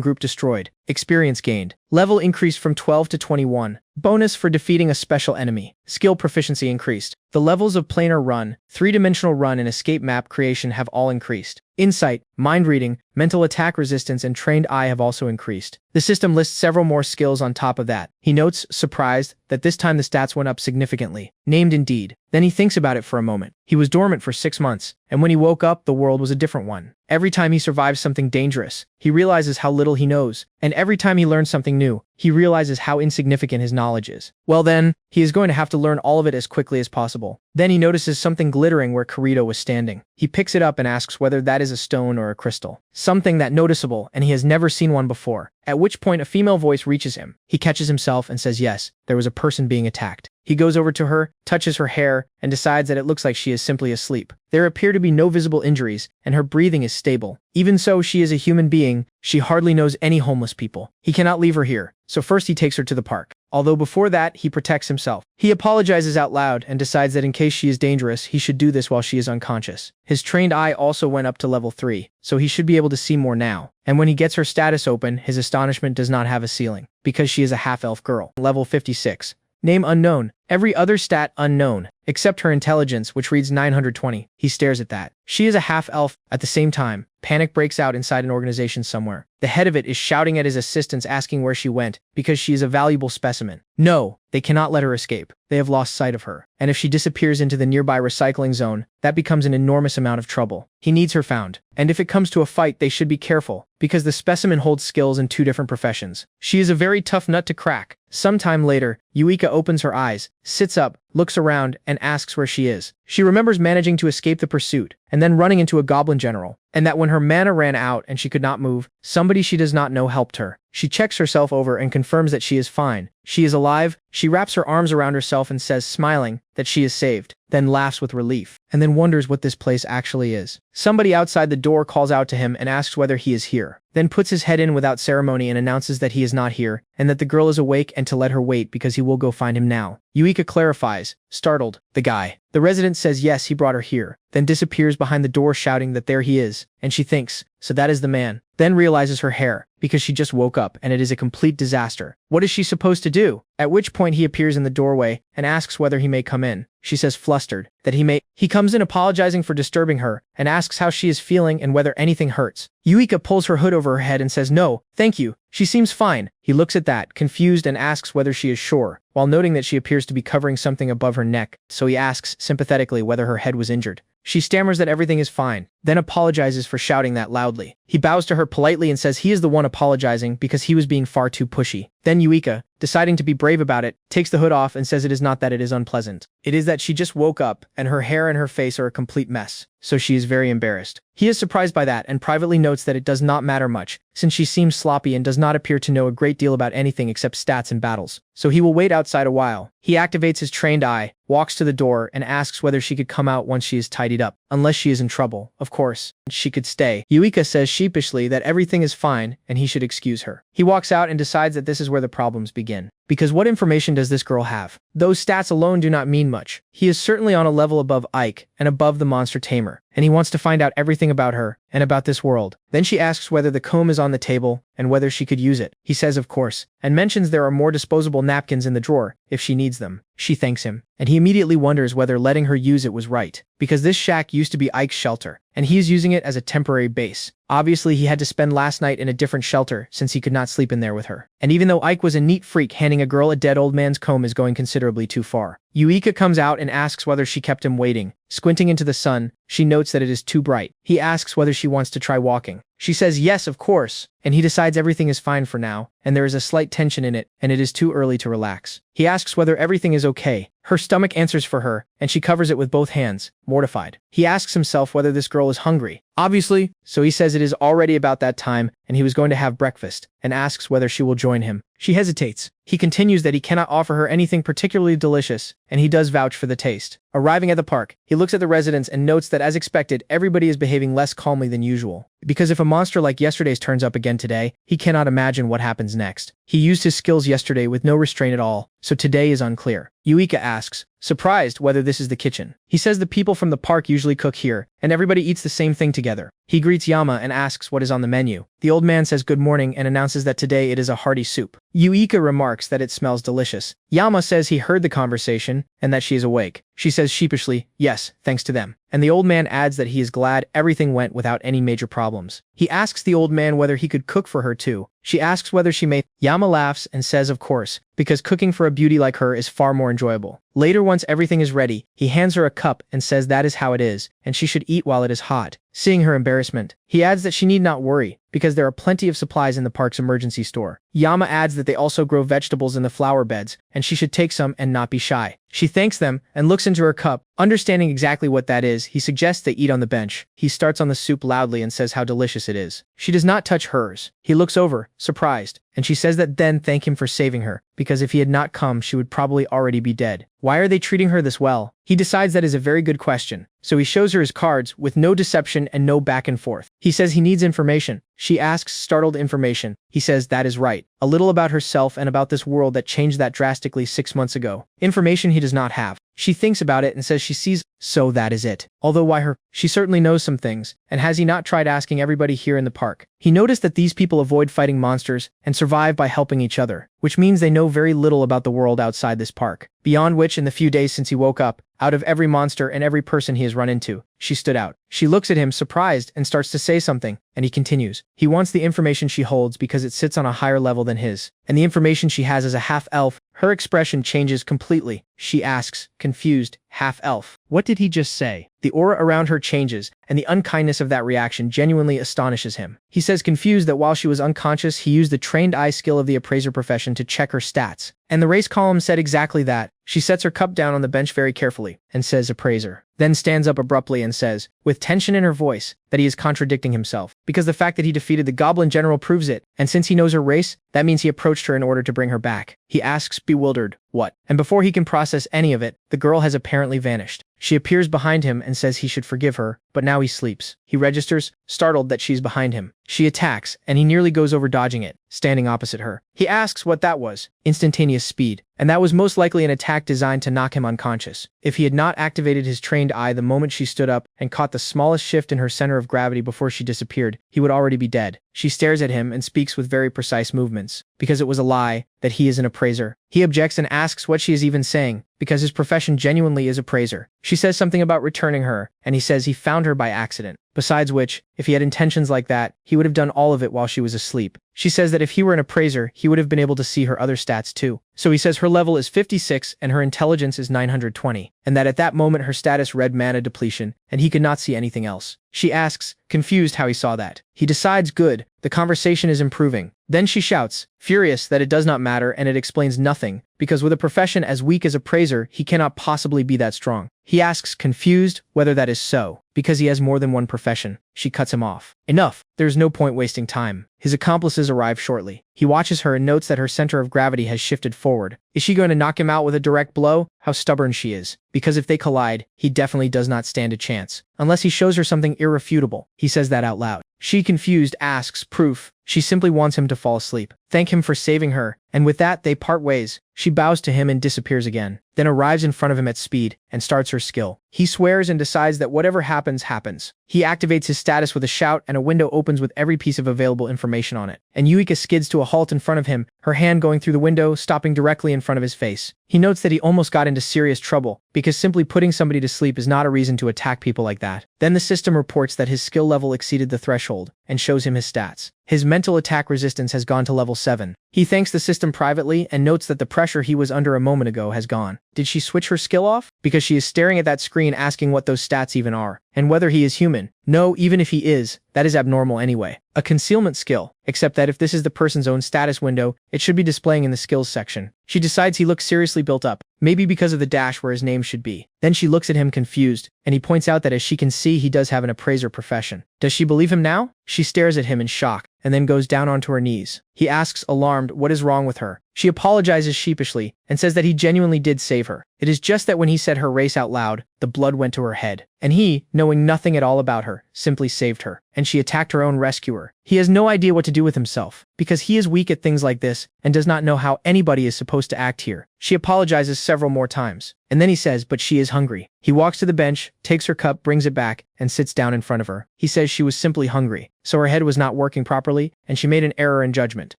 group destroyed. Experience gained. Level increased from 12 to 21. Bonus for defeating a special enemy. Skill proficiency increased. The levels of planar run, three-dimensional run, and escape map creation have all increased. Insight, mind reading, mental attack resistance, and trained eye have also increased. The system lists several more skills on top of that. He notes, surprised, that this time the stats went up significantly. Named indeed. Then he thinks about it for a moment. He was dormant for 6 months, and when he woke up, the world was a different one. Every time he survives something dangerous, he realizes how little he knows, and every time he learns something new, he realizes how insignificant his knowledge is. Well then, he is going to have to learn all of it as quickly as possible. Then he notices something glittering where Kirito was standing. He picks it up and asks whether that is a stone or a crystal. Something that noticeable, and he has never seen one before. At which point a female voice reaches him. He catches himself and says yes, there was a person being attacked. He goes over to her, touches her hair, and decides that it looks like she is simply asleep. There appear to be no visible injuries, and her breathing is stable. Even so, she is a human being. She hardly knows any homeless people. He cannot leave her here, so first he takes her to the park. Although before that, he protects himself. He apologizes out loud and decides that in case she is dangerous, he should do this while she is unconscious. His trained eye also went up to level 3, so he should be able to see more now. And when he gets her status open, his astonishment does not have a ceiling, because she is a half-elf girl. Level 56. Name unknown. Every other stat unknown, except her intelligence, which reads 920. He stares at that. She is a half-elf. At the same time, panic breaks out inside an organization somewhere. The head of it is shouting at his assistants asking where she went, because she is a valuable specimen. No, they cannot let her escape. They have lost sight of her. And if she disappears into the nearby recycling zone, that becomes an enormous amount of trouble. He needs her found. And if it comes to a fight, they should be careful, because the specimen holds skills in 2 different professions. She is a very tough nut to crack. Sometime later, Yuika opens her eyes, sits up, looks around, and asks where she is. She remembers managing to escape the pursuit, and then running into a goblin general, and that when her mana ran out and she could not move, somebody she does not know helped her. She checks herself over and confirms that she is fine. She is alive. She wraps her arms around herself and says, smiling, that she is saved, then laughs with relief, and then wonders what this place actually is. Somebody outside the door calls out to him and asks whether he is here, then puts his head in without ceremony and announces that he is not here, and that the girl is awake and to let her wait because he will go find him now. Yuika clarifies, startled, the guy. The resident says yes, he brought her here, then disappears behind the door shouting that there he is, and she thinks, so that is the man. Then realizes her hair, because she just woke up and it is a complete disaster. What is she supposed to do? At which point he appears in the doorway and asks whether he may come in. She says flustered, that he may. He comes in apologizing for disturbing her and asks how she is feeling and whether anything hurts. Yuika pulls her hood over her head and says no, thank you. She seems fine. He looks at that, confused, and asks whether she is sure, while noting that she appears to be covering something above her neck, so he asks sympathetically whether her head was injured. She stammers that everything is fine, then apologizes for shouting that loudly. He bows to her politely and says he is the one apologizing because he was being far too pushy. Then Yuika, deciding to be brave about it, takes the hood off and says it is not that it is unpleasant. It is that she just woke up and her hair and her face are a complete mess, so she is very embarrassed. He is surprised by that and privately notes that it does not matter much, since she seems sloppy and does not appear to know a great deal about anything except stats and battles. So he will wait outside a while. He activates his trained eye, walks to the door, and asks whether she could come out once she is tidied up. Unless she is in trouble, of course, she could stay. Yuika says sheepishly that everything is fine and he should excuse her. He walks out and decides that this is where the problems begin. Because what information does this girl have? Those stats alone do not mean much. He is certainly on a level above Ike and above the monster tamer, and he wants to find out everything about her and about this world. Then she asks whether the comb is on the table and whether she could use it. He says of course, and mentions there are more disposable napkins in the drawer if she needs them. She thanks him, and he immediately wonders whether letting her use it was right, because this shack used to be Ike's shelter, and he is using it as a temporary base. Obviously, he had to spend last night in a different shelter since he could not sleep in there with her. And even though Ike was a neat freak, handing a girl a dead old man's comb is going considerably too far. Yuika comes out and asks whether she kept him waiting. Squinting into the sun, she notes that it is too bright. He asks whether she wants to try walking. She says yes, of course, and he decides everything is fine for now, and there is a slight tension in it, and it is too early to relax. He asks whether everything is okay. Her stomach answers for her, and she covers it with both hands, mortified. He asks himself whether this girl is hungry. Obviously, so he says it is already about that time, and he was going to have breakfast, and asks whether she will join him. She hesitates. He continues that he cannot offer her anything particularly delicious, and he does vouch for the taste. Arriving at the park, he looks at the residents and notes that as expected, everybody is behaving less calmly than usual. Because if a monster like yesterday's turns up again today, he cannot imagine what happens next. He used his skills yesterday with no restraint at all, so today is unclear. Yuika asks, surprised, whether this is the kitchen. He says the people from the park usually cook here, and everybody eats the same thing together. He greets Yama and asks what is on the menu. The old man says good morning and announces that today it is a hearty soup. Yuika remarks that it smells delicious. Yama says he heard the conversation and that she is awake. She says sheepishly, yes, thanks to them. And the old man adds that he is glad everything went without any major problems. He asks the old man whether he could cook for her too. She asks whether she may. Yama laughs and says of course, because cooking for a beauty like her is far more enjoyable. Later, once everything is ready, he hands her a cup and says that is how it is, and she should eat while it is hot. Seeing her embarrassment, he adds that she need not worry, because there are plenty of supplies in the park's emergency store. Yama adds that they also grow vegetables in the flower beds, and she should take some and not be shy. She thanks them and looks into her cup. Understanding exactly what that is, he suggests they eat on the bench. He starts on the soup loudly and says how delicious it is. She does not touch hers. He looks over, surprised, and she says that then thank him for saving her, because if he had not come, she would probably already be dead. Why are they treating her this well? He decides that is a very good question, so he shows her his cards with no deception and no back and forth. He says he needs information. She asks, startled, information. He says that is right. A little about herself and about this world that changed that drastically 6 months ago. Information he does not have. She thinks about it and says she sees, so that is it. Although why her? She certainly knows some things, and has he not tried asking everybody here in the park? He noticed that these people avoid fighting monsters and survive by helping each other, which means they know very little about the world outside this park. Beyond which, in the few days since he woke up, out of every monster and every person he has run into, she stood out. She looks at him, surprised, and starts to say something, and he continues. He wants the information she holds because it sits on a higher level than his, and the information she has as a half-elf. Her expression changes completely. She asks, confused, half-elf. What did he just say? The aura around her changes, and the unkindness of that reaction genuinely astonishes him. He says confused that while she was unconscious, he used the trained eye skill of the appraiser profession to check her stats. And the race column said exactly that. She sets her cup down on the bench very carefully, and says appraiser. Then stands up abruptly and says, with tension in her voice, that he is contradicting himself, because the fact that he defeated the goblin general proves it, and since he knows her race, that means he approached her in order to bring her back. He asks, bewildered, what? And before he can process any of it, the girl has apparently vanished. She appears behind him and says he should forgive her, but now he sleeps. He registers, startled that she's behind him. She attacks, and he nearly goes over dodging it, standing opposite her. He asks what that was. Instantaneous speed. And that was most likely an attack designed to knock him unconscious. If he had not activated his trained eye the moment she stood up and caught the smallest shift in her center of gravity before she disappeared, he would already be dead. She stares at him and speaks with very precise movements, because it was a lie, that he is an appraiser. He objects and asks what she is even saying, because his profession genuinely is appraiser. She says something about returning her, and he says he found her by accident. Besides which, if he had intentions like that, he would have done all of it while she was asleep. She says that if he were an appraiser, he would have been able to see her other stats too. So he says her level is 56 and her intelligence is 920, and that at that moment her status read mana depletion, and he could not see anything else. She asks, confused how he saw that. He decides good, the conversation is improving. Then she shouts, furious that it does not matter and it explains nothing, because with a profession as weak as appraiser, he cannot possibly be that strong. He asks, confused, whether that is so, because he has more than one profession. She cuts him off. Enough. There's no point wasting time. His accomplices arrive shortly. He watches her and notes that her center of gravity has shifted forward. Is she going to knock him out with a direct blow? How stubborn she is. Because if they collide, he definitely does not stand a chance. Unless he shows her something irrefutable. He says that out loud. She, confused, asks proof, She simply wants him to fall asleep, thank him for saving her, and with that they part ways. She bows to him and disappears again, then arrives in front of him at speed and starts her skill. He swears and decides that whatever happens, happens. He activates his status with a shout and a window opens with every piece of available information on it. And Yuika skids to a halt in front of him, her hand going through the window, stopping directly in front of his face. He notes that he almost got into serious trouble, because simply putting somebody to sleep is not a reason to attack people like that. Then the system reports that his skill level exceeded the threshold, and shows him his stats. His mental attack resistance has gone to level 7. He thanks the system privately and notes that the pressure he was under a moment ago has gone. Did she switch her skill off? Because she is staring at that screen asking what those stats even are, and whether he is human. No, even if he is, that is abnormal anyway. A concealment skill, except that if this is the person's own status window, it should be displaying in the skills section. She decides he looks seriously built up, maybe because of the dash where his name should be. Then she looks at him confused, and he points out that as she can see he does have an appraiser profession. Does she believe him now? She stares at him in shock, and then goes down onto her knees. He asks, alarmed, what is wrong with her. She apologizes sheepishly, and says that he genuinely did save her. It is just that when he said her race out loud, the blood went to her head. And he, knowing nothing at all about her, simply saved her. And she attacked her own rescuer. He has no idea what to do with himself, because he is weak at things like this, and does not know how anybody is supposed to act here. She apologizes several more times. And then he says, but she is hungry. He walks to the bench, takes her cup, brings it back, and sits down in front of her. He says she was simply hungry, so her head was not working properly, and she made an error in judgment.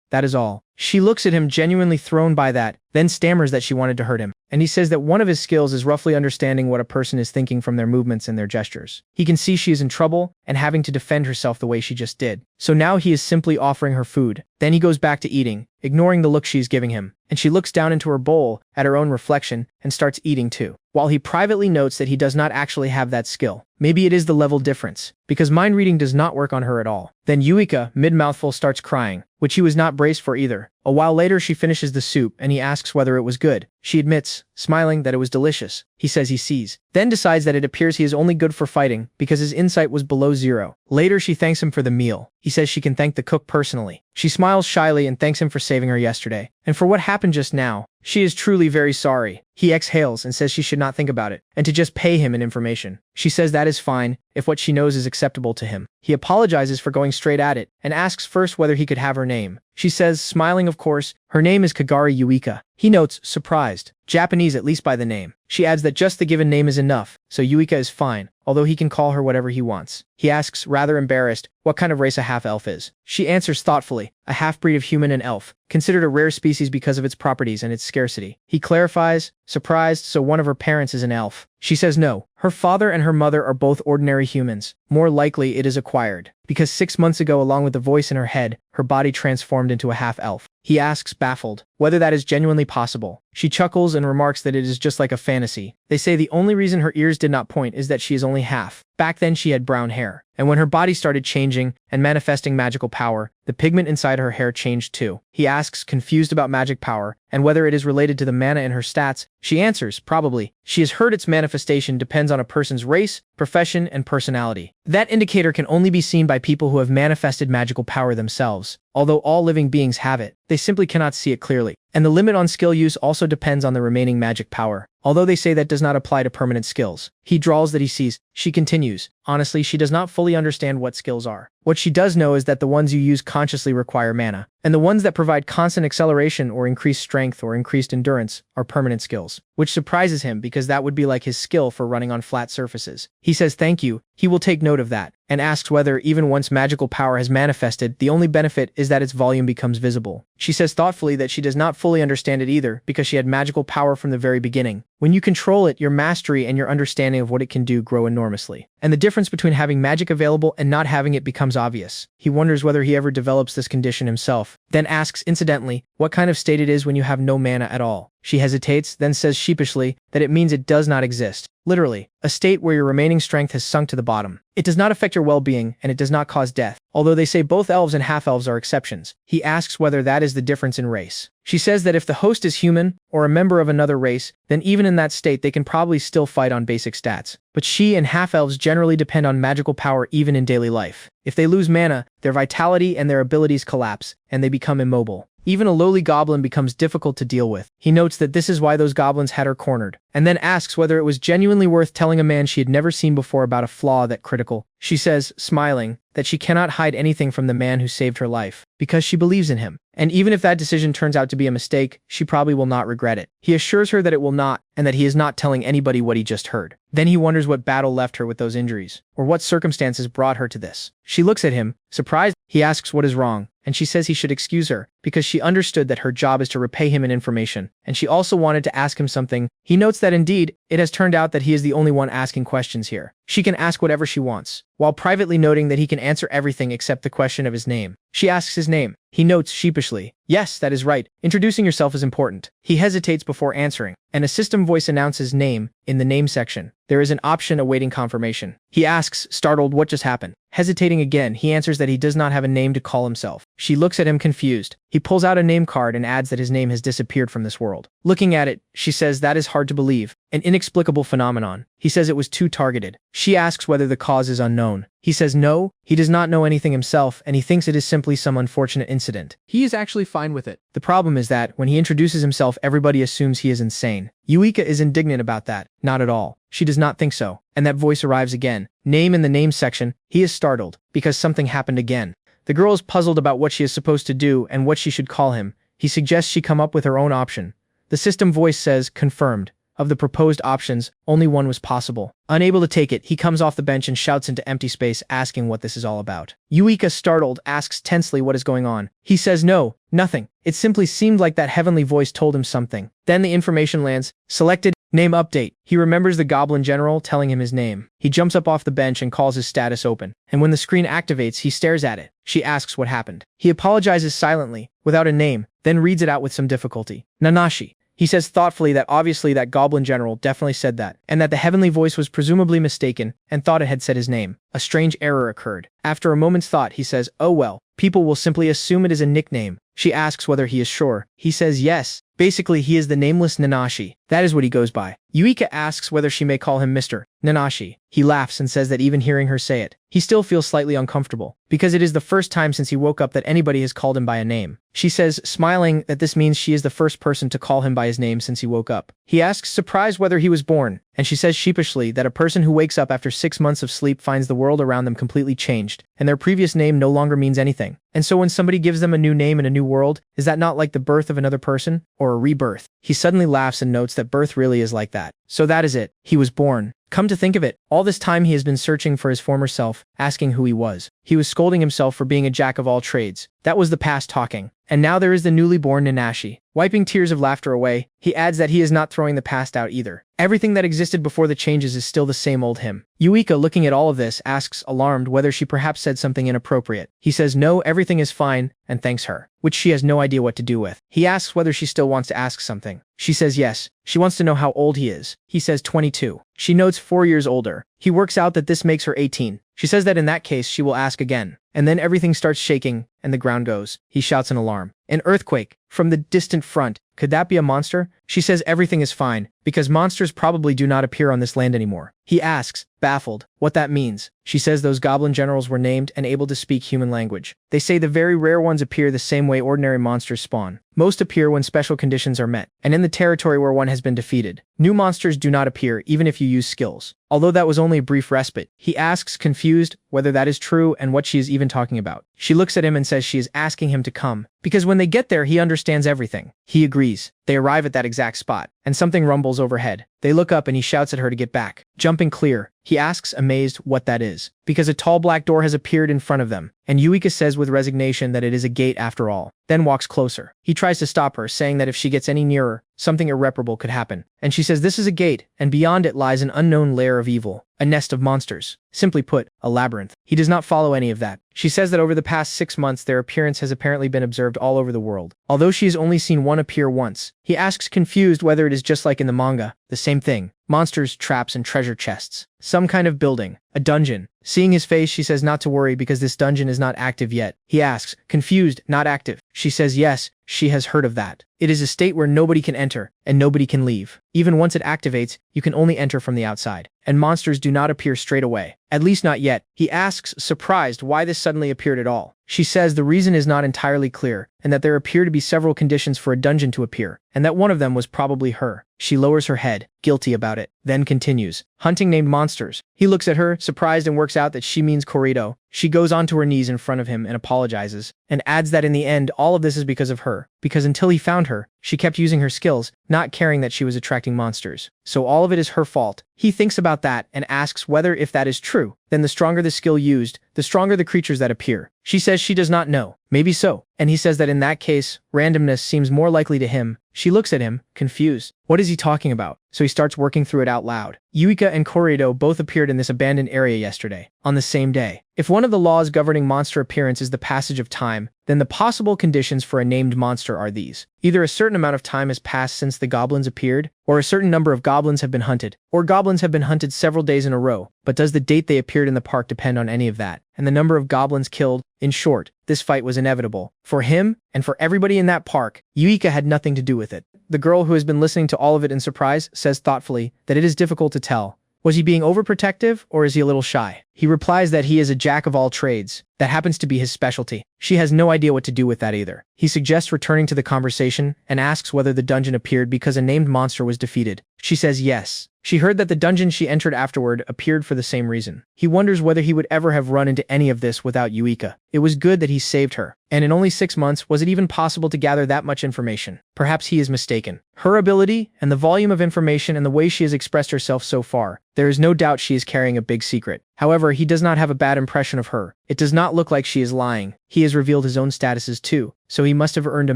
That is all. She looks at him genuinely thrown by that, then stammers that she wanted to hurt him. And he says that one of his skills is roughly understanding what a person is thinking from their movements and their gestures. He can see she is in trouble and having to defend herself the way she just did. So now he is simply offering her food. Then he goes back to eating, ignoring the look she's giving him. And she looks down into her bowl, at her own reflection, and starts eating too. While he privately notes that he does not actually have that skill. Maybe it is the level difference, because mind reading does not work on her at all. Then Yuika, mid-mouthful, starts crying, which he was not braced for either. A while later she finishes the soup and he asks whether it was good. She admits, smiling, that it was delicious. He says he sees. Then decides that it appears he is only good for fighting because his insight was below 0. Later she thanks him for the meal. He says she can thank the cook personally. She smiles shyly and thanks him for saving her yesterday. And for what happened just now. She is truly very sorry. He exhales and says she should not think about it, and to just pay him an information. She says that is fine, if what she knows is acceptable to him. He apologizes for going straight at it, and asks first whether he could have her name. She says, smiling of course, her name is Kagari Yuika. He notes, surprised. Japanese at least by the name. She adds that just the given name is enough, so Yuika is fine, although he can call her whatever he wants. He asks, rather embarrassed, what kind of race a half-elf is. She answers thoughtfully, a half-breed of human and elf, considered a rare species because of its properties and its scarcity. He clarifies, surprised, so one of her parents is an elf. She says no. Her father and her mother are both ordinary humans. More likely it is acquired, because 6 months ago, along with the voice in her head, her body transformed into a half-elf. He asks, baffled, whether that is genuinely possible. She chuckles and remarks that it is just like a fantasy. They say the only reason her ears did not point is that she is only half. Back then she had brown hair. And when her body started changing and manifesting magical power, the pigment inside her hair changed too. He asks, confused about magic power, and whether it is related to the mana in her stats. She answers, probably. She has heard its manifestation depends on a person's race, profession, and personality. That indicator can only be seen by people who have manifested magical power themselves. Although all living beings have it, they simply cannot see it clearly. And the limit on skill use also depends on the remaining magic power. Although they say that does not apply to permanent skills. He drawls that he sees. She continues. Honestly, she does not fully understand what skills are. What she does know is that the ones you use consciously require mana, and the ones that provide constant acceleration or increased strength or increased endurance are permanent skills, which surprises him because that would be like his skill for running on flat surfaces. He says thank you, he will take note of that, and asks whether even once magical power has manifested, the only benefit is that its volume becomes visible. She says thoughtfully that she does not fully understand it either because she had magical power from the very beginning. When you control it, your mastery and your understanding of what it can do grow enormously. And the difference between having magic available and not having it becomes obvious. He wonders whether he ever develops this condition himself, then asks incidentally what kind of state it is when you have no mana at all. She hesitates, then says sheepishly that it means it does not exist. Literally, a state where your remaining strength has sunk to the bottom. It does not affect your well-being, and it does not cause death, although they say both elves and half-elves are exceptions. He asks whether that is the difference in race. She says that if the host is human, or a member of another race, then even in that state they can probably still fight on basic stats. But she and half-elves generally depend on magical power even in daily life. If they lose mana, their vitality and their abilities collapse, and they become immobile. Even a lowly goblin becomes difficult to deal with. He notes that this is why those goblins had her cornered, and then asks whether it was genuinely worth telling a man she had never seen before about a flaw that critical. She says, smiling, that she cannot hide anything from the man who saved her life, because she believes in him. And even if that decision turns out to be a mistake, she probably will not regret it. He assures her that it will not, and that he is not telling anybody what he just heard. Then he wonders what battle left her with those injuries, or what circumstances brought her to this. She looks at him, surprised. He asks what is wrong, and she says he should excuse her, because she understood that her job is to repay him in information, and she also wanted to ask him something. He notes that indeed, it has turned out that he is the only one asking questions here. She can ask whatever she wants, while privately noting that he can answer everything except the question of his name. She asks his name. He notes sheepishly, yes, that is right. Introducing yourself is important. He hesitates before answering, and a system voice announces name in the name section. There is an option awaiting confirmation. He asks, startled, what just happened? Hesitating again, he answers that he does not have a name to call himself. She looks at him confused. He pulls out a name card and adds that his name has disappeared from this world. Looking at it, she says that is hard to believe. An inexplicable phenomenon. He says it was too targeted. She asks whether the cause is unknown. He says no, he does not know anything himself, and he thinks it is simply some unfortunate incident. He is actually fine with it. The problem is that, when he introduces himself, everybody assumes he is insane. Yuika is indignant about that. Not at all. She does not think so. And that voice arrives again. Name in the name section. He is startled, because something happened again. The girl is puzzled about what she is supposed to do and what she should call him. He suggests she come up with her own option. The system voice says, confirmed. Of the proposed options, only one was possible. Unable to take it, he comes off the bench and shouts into empty space, asking what this is all about. Yuika, startled, asks tensely what is going on. He says no, nothing. It simply seemed like that heavenly voice told him something. Then the information lands. Selected. Name update. He remembers the Goblin General telling him his name. He jumps up off the bench and calls his status open. And when the screen activates, he stares at it. She asks what happened. He apologizes silently, without a name, then reads it out with some difficulty. Nanashi. He says thoughtfully that obviously that Goblin General definitely said that, and that the heavenly voice was presumably mistaken and thought it had said his name. A strange error occurred. After a moment's thought, he says, oh well, people will simply assume it is a nickname. She asks whether he is sure. He says yes. Basically, he is the nameless Nanashi. That is what he goes by. Yuika asks whether she may call him Mr. Nanashi. He laughs and says that even hearing her say it, he still feels slightly uncomfortable, because it is the first time since he woke up that anybody has called him by a name. She says, smiling, that this means she is the first person to call him by his name since he woke up. He asks, surprised, whether he was born, and she says sheepishly that a person who wakes up after 6 months of sleep finds the world around them completely changed, and their previous name no longer means anything. And so when somebody gives them a new name in a new world, is that not like the birth of another person, or a rebirth? He suddenly laughs and notes that birth really is like that. So that is it. He was born. Come to think of it, all this time he has been searching for his former self, asking who he was. He was scolding himself for being a jack of all trades. That was the past talking. And now there is the newly born Nanashi. Wiping tears of laughter away, he adds that he is not throwing the past out either. Everything that existed before the changes is still the same old him. Yuika, looking at all of this, asks, alarmed, whether she perhaps said something inappropriate. He says no, everything is fine, and thanks her, which she has no idea what to do with. He asks whether she still wants to ask something. She says yes. She wants to know how old he is. He says 22. She notes 4 years older. He works out that this makes her 18. She says that in that case she will ask again. And then everything starts shaking, and the ground goes. He shouts an alarm. An earthquake. From the distant front. Could that be a monster? She says everything is fine, because monsters probably do not appear on this land anymore. He asks, baffled, what that means. She says those goblin generals were named and able to speak human language. They say the very rare ones appear the same way ordinary monsters spawn. Most appear when special conditions are met, and in the territory where one has been defeated. New monsters do not appear even if you use skills. Although that was only a brief respite. He asks, confused, whether that is true and what she is even talking about. She looks at him and says she is asking him to come, because when they get there he understands everything. He agrees. They arrive at that exact spot, and something rumbles overhead. They look up and he shouts at her to get back. Jumping clear, he asks, amazed, what that is, because a tall black door has appeared in front of them, and Yuika says with resignation that it is a gate after all, then walks closer. He tries to stop her, saying that if she gets any nearer, something irreparable could happen. And she says this is a gate, and beyond it lies an unknown lair of evil, a nest of monsters. Simply put, a labyrinth. He does not follow any of that. She says that over the past 6 months their appearance has apparently been observed all over the world. Although she has only seen one appear once, he asks confused whether it is just like in the manga, the same thing. Monsters, traps, and treasure chests. Some kind of building. A dungeon. Seeing his face, she says not to worry because this dungeon is not active yet. He asks, confused, not active. She says yes, she has heard of that. It is a state where nobody can enter, and nobody can leave. Even once it activates, you can only enter from the outside. And monsters do not appear straight away. At least not yet. He asks, surprised, why this suddenly appeared at all. She says the reason is not entirely clear, and that there appear to be several conditions for a dungeon to appear, and that one of them was probably her. She lowers her head, guilty about it, then continues. Hunting named monsters. He looks at her, surprised, and works out that she means Corrido. She goes onto her knees in front of him and apologizes, and adds that in the end all of this is because of her, because until he found her, she kept using her skills, not caring that she was attracting monsters. So all of it is her fault. He thinks about that and asks whether if that is true, then the stronger the skill used, the stronger the creatures that appear. She says she does not know. Maybe so. And he says that in that case, randomness seems more likely to him. She looks at him, confused. What is he talking about? So he starts working through it out loud. Yuika and Corrido both appeared in this abandoned area yesterday, on the same day. If one of the laws governing monster appearance is the passage of time, then the possible conditions for a named monster are these. Either a certain amount of time has passed since the goblins appeared, or a certain number of goblins have been hunted, or goblins have been hunted several days in a row. But does the date they appeared in the park depend on any of that? And the number of goblins killed? In short, this fight was inevitable. For him, and for everybody in that park, Yuika had nothing to do with it. The girl who has been listening to all of it in surprise says thoughtfully that it is difficult to tell. Was he being overprotective, or is he a little shy? He replies that he is a jack of all trades. That happens to be his specialty. She has no idea what to do with that either. He suggests returning to the conversation and asks whether the dungeon appeared because a named monster was defeated. She says yes. She heard that the dungeon she entered afterward appeared for the same reason. He wonders whether he would ever have run into any of this without Yuika. It was good that he saved her. And in only 6 months, was it even possible to gather that much information? Perhaps he is mistaken. Her ability, and the volume of information and the way she has expressed herself so far, there is no doubt she is carrying a big secret. However, he does not have a bad impression of her. It does not look like she is lying. He has revealed his own statuses too, so he must have earned a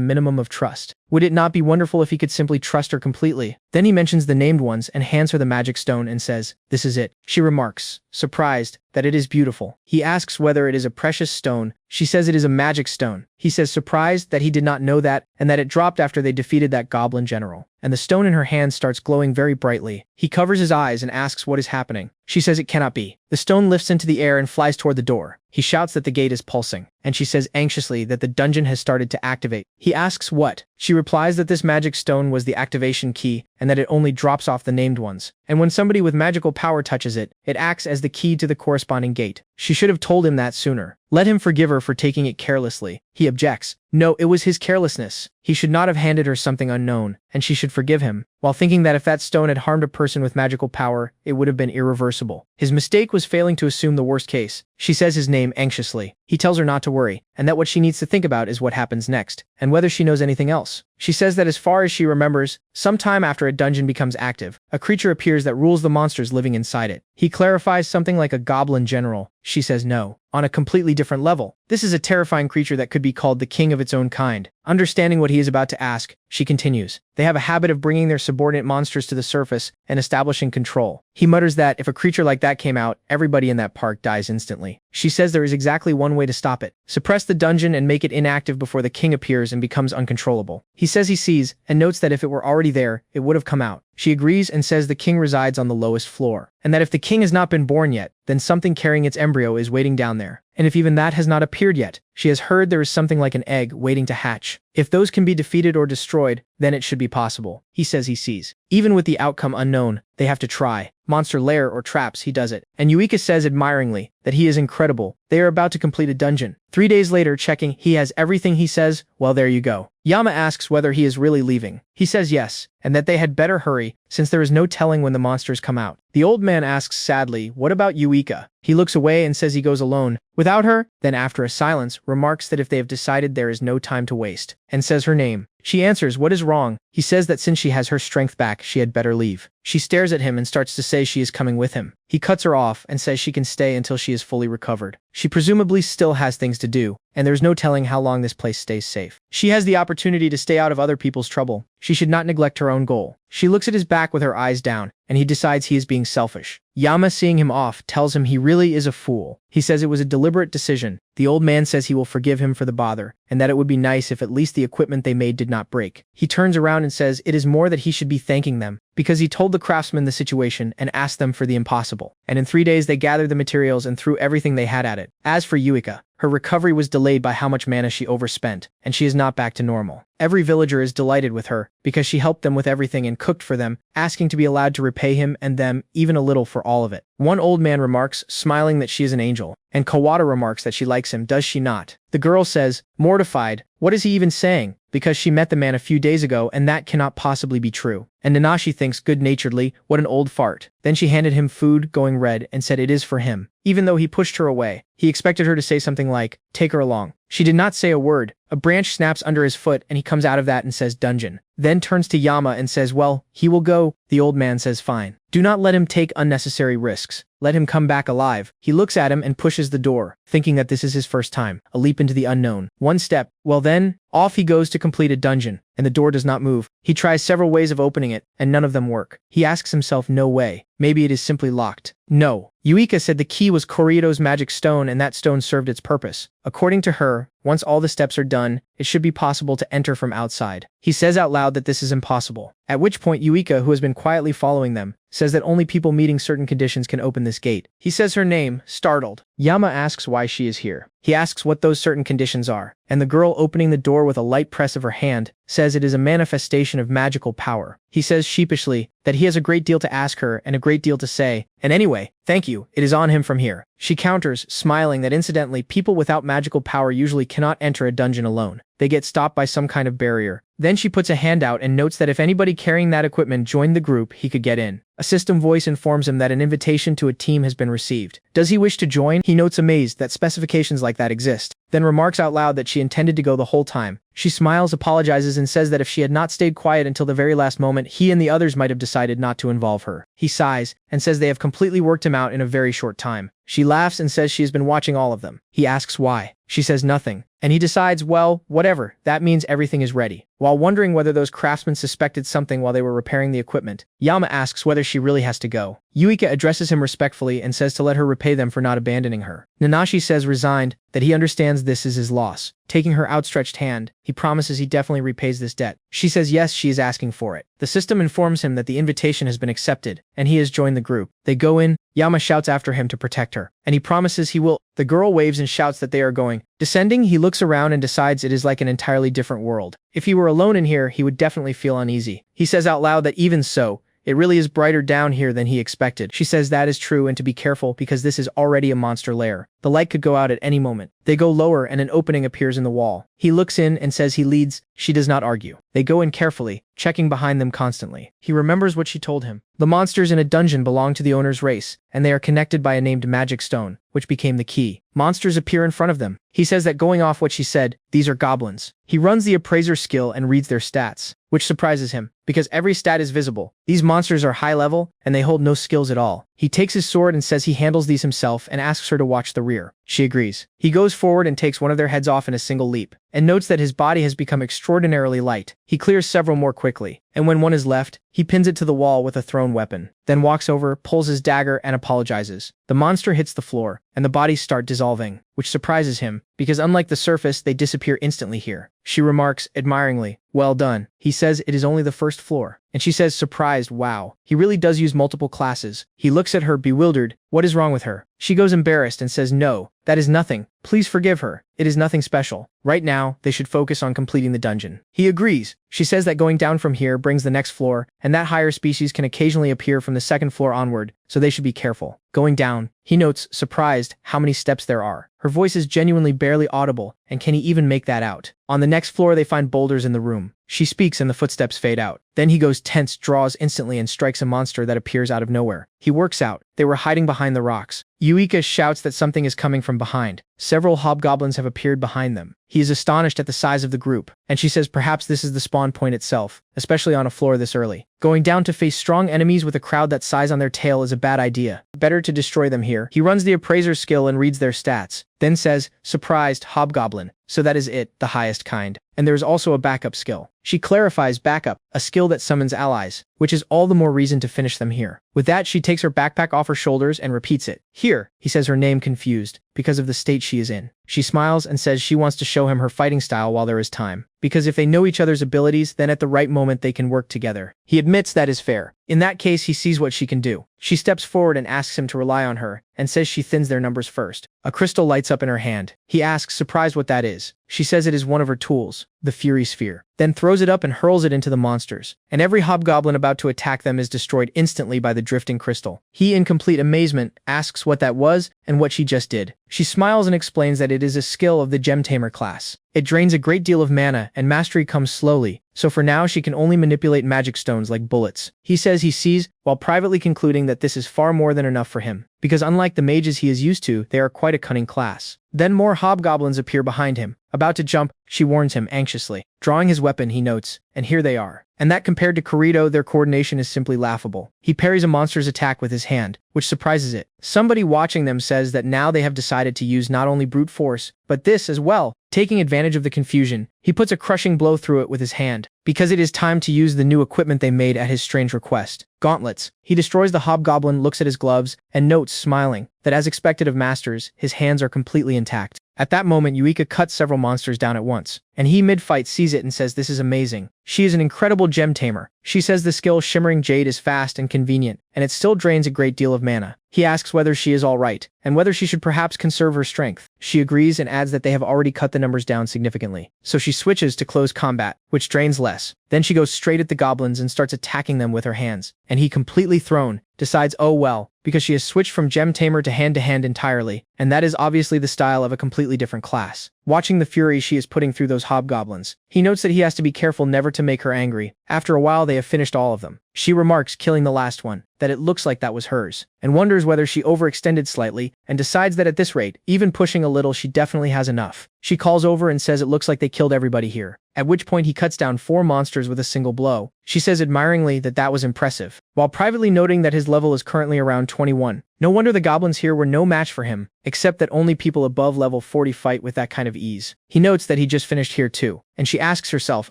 minimum of trust. Would it not be wonderful if he could simply trust her completely? Then he mentions the named ones and hands her the magic stone and says, "This is it." She remarks, surprised, that it is beautiful. He asks whether it is a precious stone. She says it is a magic stone. He says surprised that he did not know that, and that it dropped after they defeated that goblin general. And the stone in her hand starts glowing very brightly. He covers his eyes and asks what is happening. She says it cannot be. The stone lifts into the air and flies toward the door. He shouts that the gate is pulsing, and she says anxiously that the dungeon has started to activate. He asks what? She replies that this magic stone was the activation key, and that it only drops off the named ones. And when somebody with magical power touches it, it acts as the key to the corresponding gate. She should have told him that sooner. Let him forgive her for taking it carelessly. He objects. No, it was his carelessness. He should not have handed her something unknown, and she should forgive him, while thinking that if that stone had harmed a person with magical power, it would have been irreversible. His mistake was failing to assume the worst case. She says his name anxiously. He tells her not to worry, and that what she needs to think about is what happens next, and whether she knows anything else. She says that as far as she remembers, sometime after a dungeon becomes active, a creature appears that rules the monsters living inside it. He clarifies something like a goblin general. She says no. On a completely different level. This is a terrifying creature that could be called the king of its own kind. Understanding what he is about to ask, she continues. They have a habit of bringing their subordinate monsters to the surface and establishing control. He mutters that if a creature like that came out, everybody in that park dies instantly. She says there is exactly one way to stop it. Suppress the dungeon and make it inactive before the king appears and becomes uncontrollable. He says he sees, and notes that if it were already there, it would have come out. She agrees and says the king resides on the lowest floor, and that if the king has not been born yet, then something carrying its embryo is waiting down there. And if even that has not appeared yet, she has heard there is something like an egg waiting to hatch. If those can be defeated or destroyed, then it should be possible. He says he sees. Even with the outcome unknown, they have to try. Monster lair or traps, he does it. And Yuika says admiringly that he is incredible. They are about to complete a dungeon. 3 days later, checking, he has everything he says. Well, there you go. Yama asks whether he is really leaving. He says yes, and that they had better hurry, since there is no telling when the monsters come out. The old man asks sadly, what about Yuika? He looks away and says he goes alone. Without her? Then after a silence, remarks that if they have decided there is no time to waste, and says her name. She answers what is wrong. He says that since she has her strength back, she had better leave. She stares at him and starts to say she is coming with him. He cuts her off and says she can stay until she is fully recovered. She presumably still has things to do, and there's no telling how long this place stays safe. She has the opportunity to stay out of other people's trouble. She should not neglect her own goal. She looks at his back with her eyes down, and he decides he is being selfish. Yama, seeing him off, tells him he really is a fool. He says it was a deliberate decision. The old man says he will forgive him for the bother, and that it would be nice if at least the equipment they made did not break. He turns around and says it is more that he should be thanking them, because he told the craftsmen the situation and asked them for the impossible. And in 3 days they gathered the materials and threw everything they had at it. As for Yuika, Her recovery was delayed by how much mana she overspent, and she is not back to normal. Every villager is delighted with her, because she helped them with everything and cooked for them, asking to be allowed to repay him and them even a little for all of it. One old man remarks, smiling, that she is an angel, and Kawada remarks that she likes him, does she not? The girl says, mortified, what is he even saying? Because she met the man a few days ago and that cannot possibly be true. And Nanashi thinks good-naturedly, what an old fart. Then she handed him food, going red, and said it is for him. Even though he pushed her away, he expected her to say something like, take her along. She did not say a word. A branch snaps under his foot and he comes out of that and says dungeon. Then turns to Yama and says, well, he will go. The old man says fine. Do not let him take unnecessary risks. Let him come back alive. He looks at him and pushes the door, thinking that this is his first time, a leap into the unknown. One step, well then, off he goes to complete a dungeon, and the door does not move. He tries several ways of opening it, and none of them work. He asks himself, no way. Maybe it is simply locked. No. Yuika said the key was Korioto's magic stone and that stone served its purpose. According to her, once all the steps are done, it should be possible to enter from outside. He says out loud that this is impossible. At which point Yuika, who has been quietly following them, says that only people meeting certain conditions can open this gate. He says her name, startled. Yama asks why she is here. He asks what those certain conditions are, and the girl, opening the door with a light press of her hand, says it is a manifestation of magical power. He says sheepishly that he has a great deal to ask her and a great deal to say, and anyway, thank you, it is on him from here. She counters, smiling, that incidentally, people without magical power usually cannot enter a dungeon alone. They get stopped by some kind of barrier. Then she puts a hand out and notes that if anybody carrying that equipment joined the group, he could get in. A system voice informs him that an invitation to a team has been received. Does he wish to join? He notes amazed that specifications like that exist, then remarks out loud that she intended to go the whole time. She smiles, apologizes, and says that if she had not stayed quiet until the very last moment, he and the others might have decided not to involve her. He sighs and says they have completely worked him out in a very short time. She laughs and says she has been watching all of them. He asks why. She says nothing, and he decides, well, whatever, that means everything is ready. While wondering whether those craftsmen suspected something while they were repairing the equipment, Yama asks whether she really has to go. Yuika addresses him respectfully and says to let her repay them for not abandoning her. Nanashi says, resigned, that he understands this is his loss. Taking her outstretched hand, he promises he definitely repays this debt. She says yes, she is asking for it. The system informs him that the invitation has been accepted, and he has joined the group. They go in, Yama shouts after him to protect her, and he promises he will. The girl waves and shouts that they are going. Descending, he looks around and decides it is like an entirely different world. If he were alone in here, he would definitely feel uneasy. He says out loud that even so, it really is brighter down here than he expected. She says that is true and to be careful because this is already a monster lair. The light could go out at any moment. They go lower and an opening appears in the wall. He looks in and says he leads. She does not argue. They go in carefully, checking behind them constantly. He remembers what she told him. The monsters in a dungeon belong to the owner's race, and they are connected by a named magic stone, which became the key. Monsters appear in front of them. He says that going off what she said, these are goblins. He runs the appraiser skill and reads their stats, which surprises him, because every stat is visible. These monsters are high level, and they hold no skills at all. He takes his sword and says he handles these himself and asks her to watch the rear. She agrees. He goes forward and takes one of their heads off in a single leap, and notes that his body has become extraordinarily light. He clears several more quickly, and when one is left, he pins it to the wall with a thrown weapon, then walks over, pulls his dagger, and apologizes. The monster hits the floor, and the bodies start dissolving, which surprises him, because unlike the surface, they disappear instantly here. She remarks, admiringly, well done. He says it is only the first floor, and she says, surprised, wow. He really does use multiple classes. He looks at her, bewildered. What is wrong with her? She goes embarrassed and says, no, that is nothing. Please forgive her. It is nothing special. Right now, they should focus on completing the dungeon. He agrees. She says that going down from here brings the next floor, and that higher species can occasionally appear from the second floor onward, so they should be careful. Going down, he notes, surprised, how many steps there are. Her voice is genuinely barely audible, and can he even make that out? On the next floor, they find boulders in the room. She speaks and the footsteps fade out. Then he goes tense, draws instantly, and strikes a monster that appears out of nowhere. He works out. They were hiding behind the rocks. Yuika shouts that something is coming from behind. Several hobgoblins have appeared behind them. He is astonished at the size of the group, and she says perhaps this is the spawn point itself, especially on a floor this early. Going down to face strong enemies with a crowd that size on their tail is a bad idea. Better to destroy them here. He runs the appraiser skill and reads their stats, then says, surprised, hobgoblin. So that is it, the highest kind. And there is also a backup skill. She clarifies backup, a skill that summons allies. which is all the more reason to finish them here. With that, she takes her backpack off her shoulders and repeats it. Here, he says her name confused, because of the state she is in. She smiles and says she wants to show him her fighting style while there is time. Because if they know each other's abilities, then at the right moment they can work together. He admits that is fair. In that case, he sees what she can do. She steps forward and asks him to rely on her, and says she thins their numbers first. A crystal lights up in her hand. He asks, surprised, what that is. She says it is one of her tools, the Fury Sphere, then throws it up and hurls it into the monsters. And every hobgoblin about to attack them is destroyed instantly by the drifting crystal. He, in complete amazement, asks what that was and what she just did. She smiles and explains that it is a skill of the Gem Tamer class. It drains a great deal of mana, and mastery comes slowly, so for now she can only manipulate magic stones like bullets. He says he sees, while privately concluding that this is far more than enough for him, because unlike the mages he is used to, they are quite a cunning class. Then more hobgoblins appear behind him. About to jump, she warns him anxiously. Drawing his weapon, he notes, and here they are. And that compared to Kirito, their coordination is simply laughable. He parries a monster's attack with his hand, which surprises it. Somebody watching them says that now they have decided to use not only brute force, but this as well. Taking advantage of the confusion, he puts a crushing blow through it with his hand, because it is time to use the new equipment they made at his strange request. Gauntlets. He destroys the hobgoblin, looks at his gloves, and notes, smiling, that as expected of masters, his hands are completely intact. At that moment, Yuika cuts several monsters down at once, and he mid-fight sees it and says this is amazing. She is an incredible gem tamer. She says the skill Shimmering Jade is fast and convenient, and it still drains a great deal of mana. He asks whether she is alright, and whether she should perhaps conserve her strength. She agrees and adds that they have already cut the numbers down significantly. So she switches to close combat, which drains less. Then she goes straight at the goblins and starts attacking them with her hands. And he, completely thrown, decides oh well, because she has switched from gem tamer to hand entirely, and that is obviously the style of a completely different class. Watching the fury she is putting through those hobgoblins, he notes that he has to be careful never to make her angry. After a while they have finished all of them. She remarks, killing the last one, that it looks like that was hers, and wonders whether she overextended slightly, and decides that at this rate, even pushing a little, she definitely has enough. She calls over and says it looks like they killed everybody here, at which point he cuts down 4 monsters with a single blow. She says admiringly that that was impressive, while privately noting that his level is currently around 21. No wonder the goblins here were no match for him, except that only people above level 40 fight with that kind of ease. He notes that he just finished here too, and she asks herself,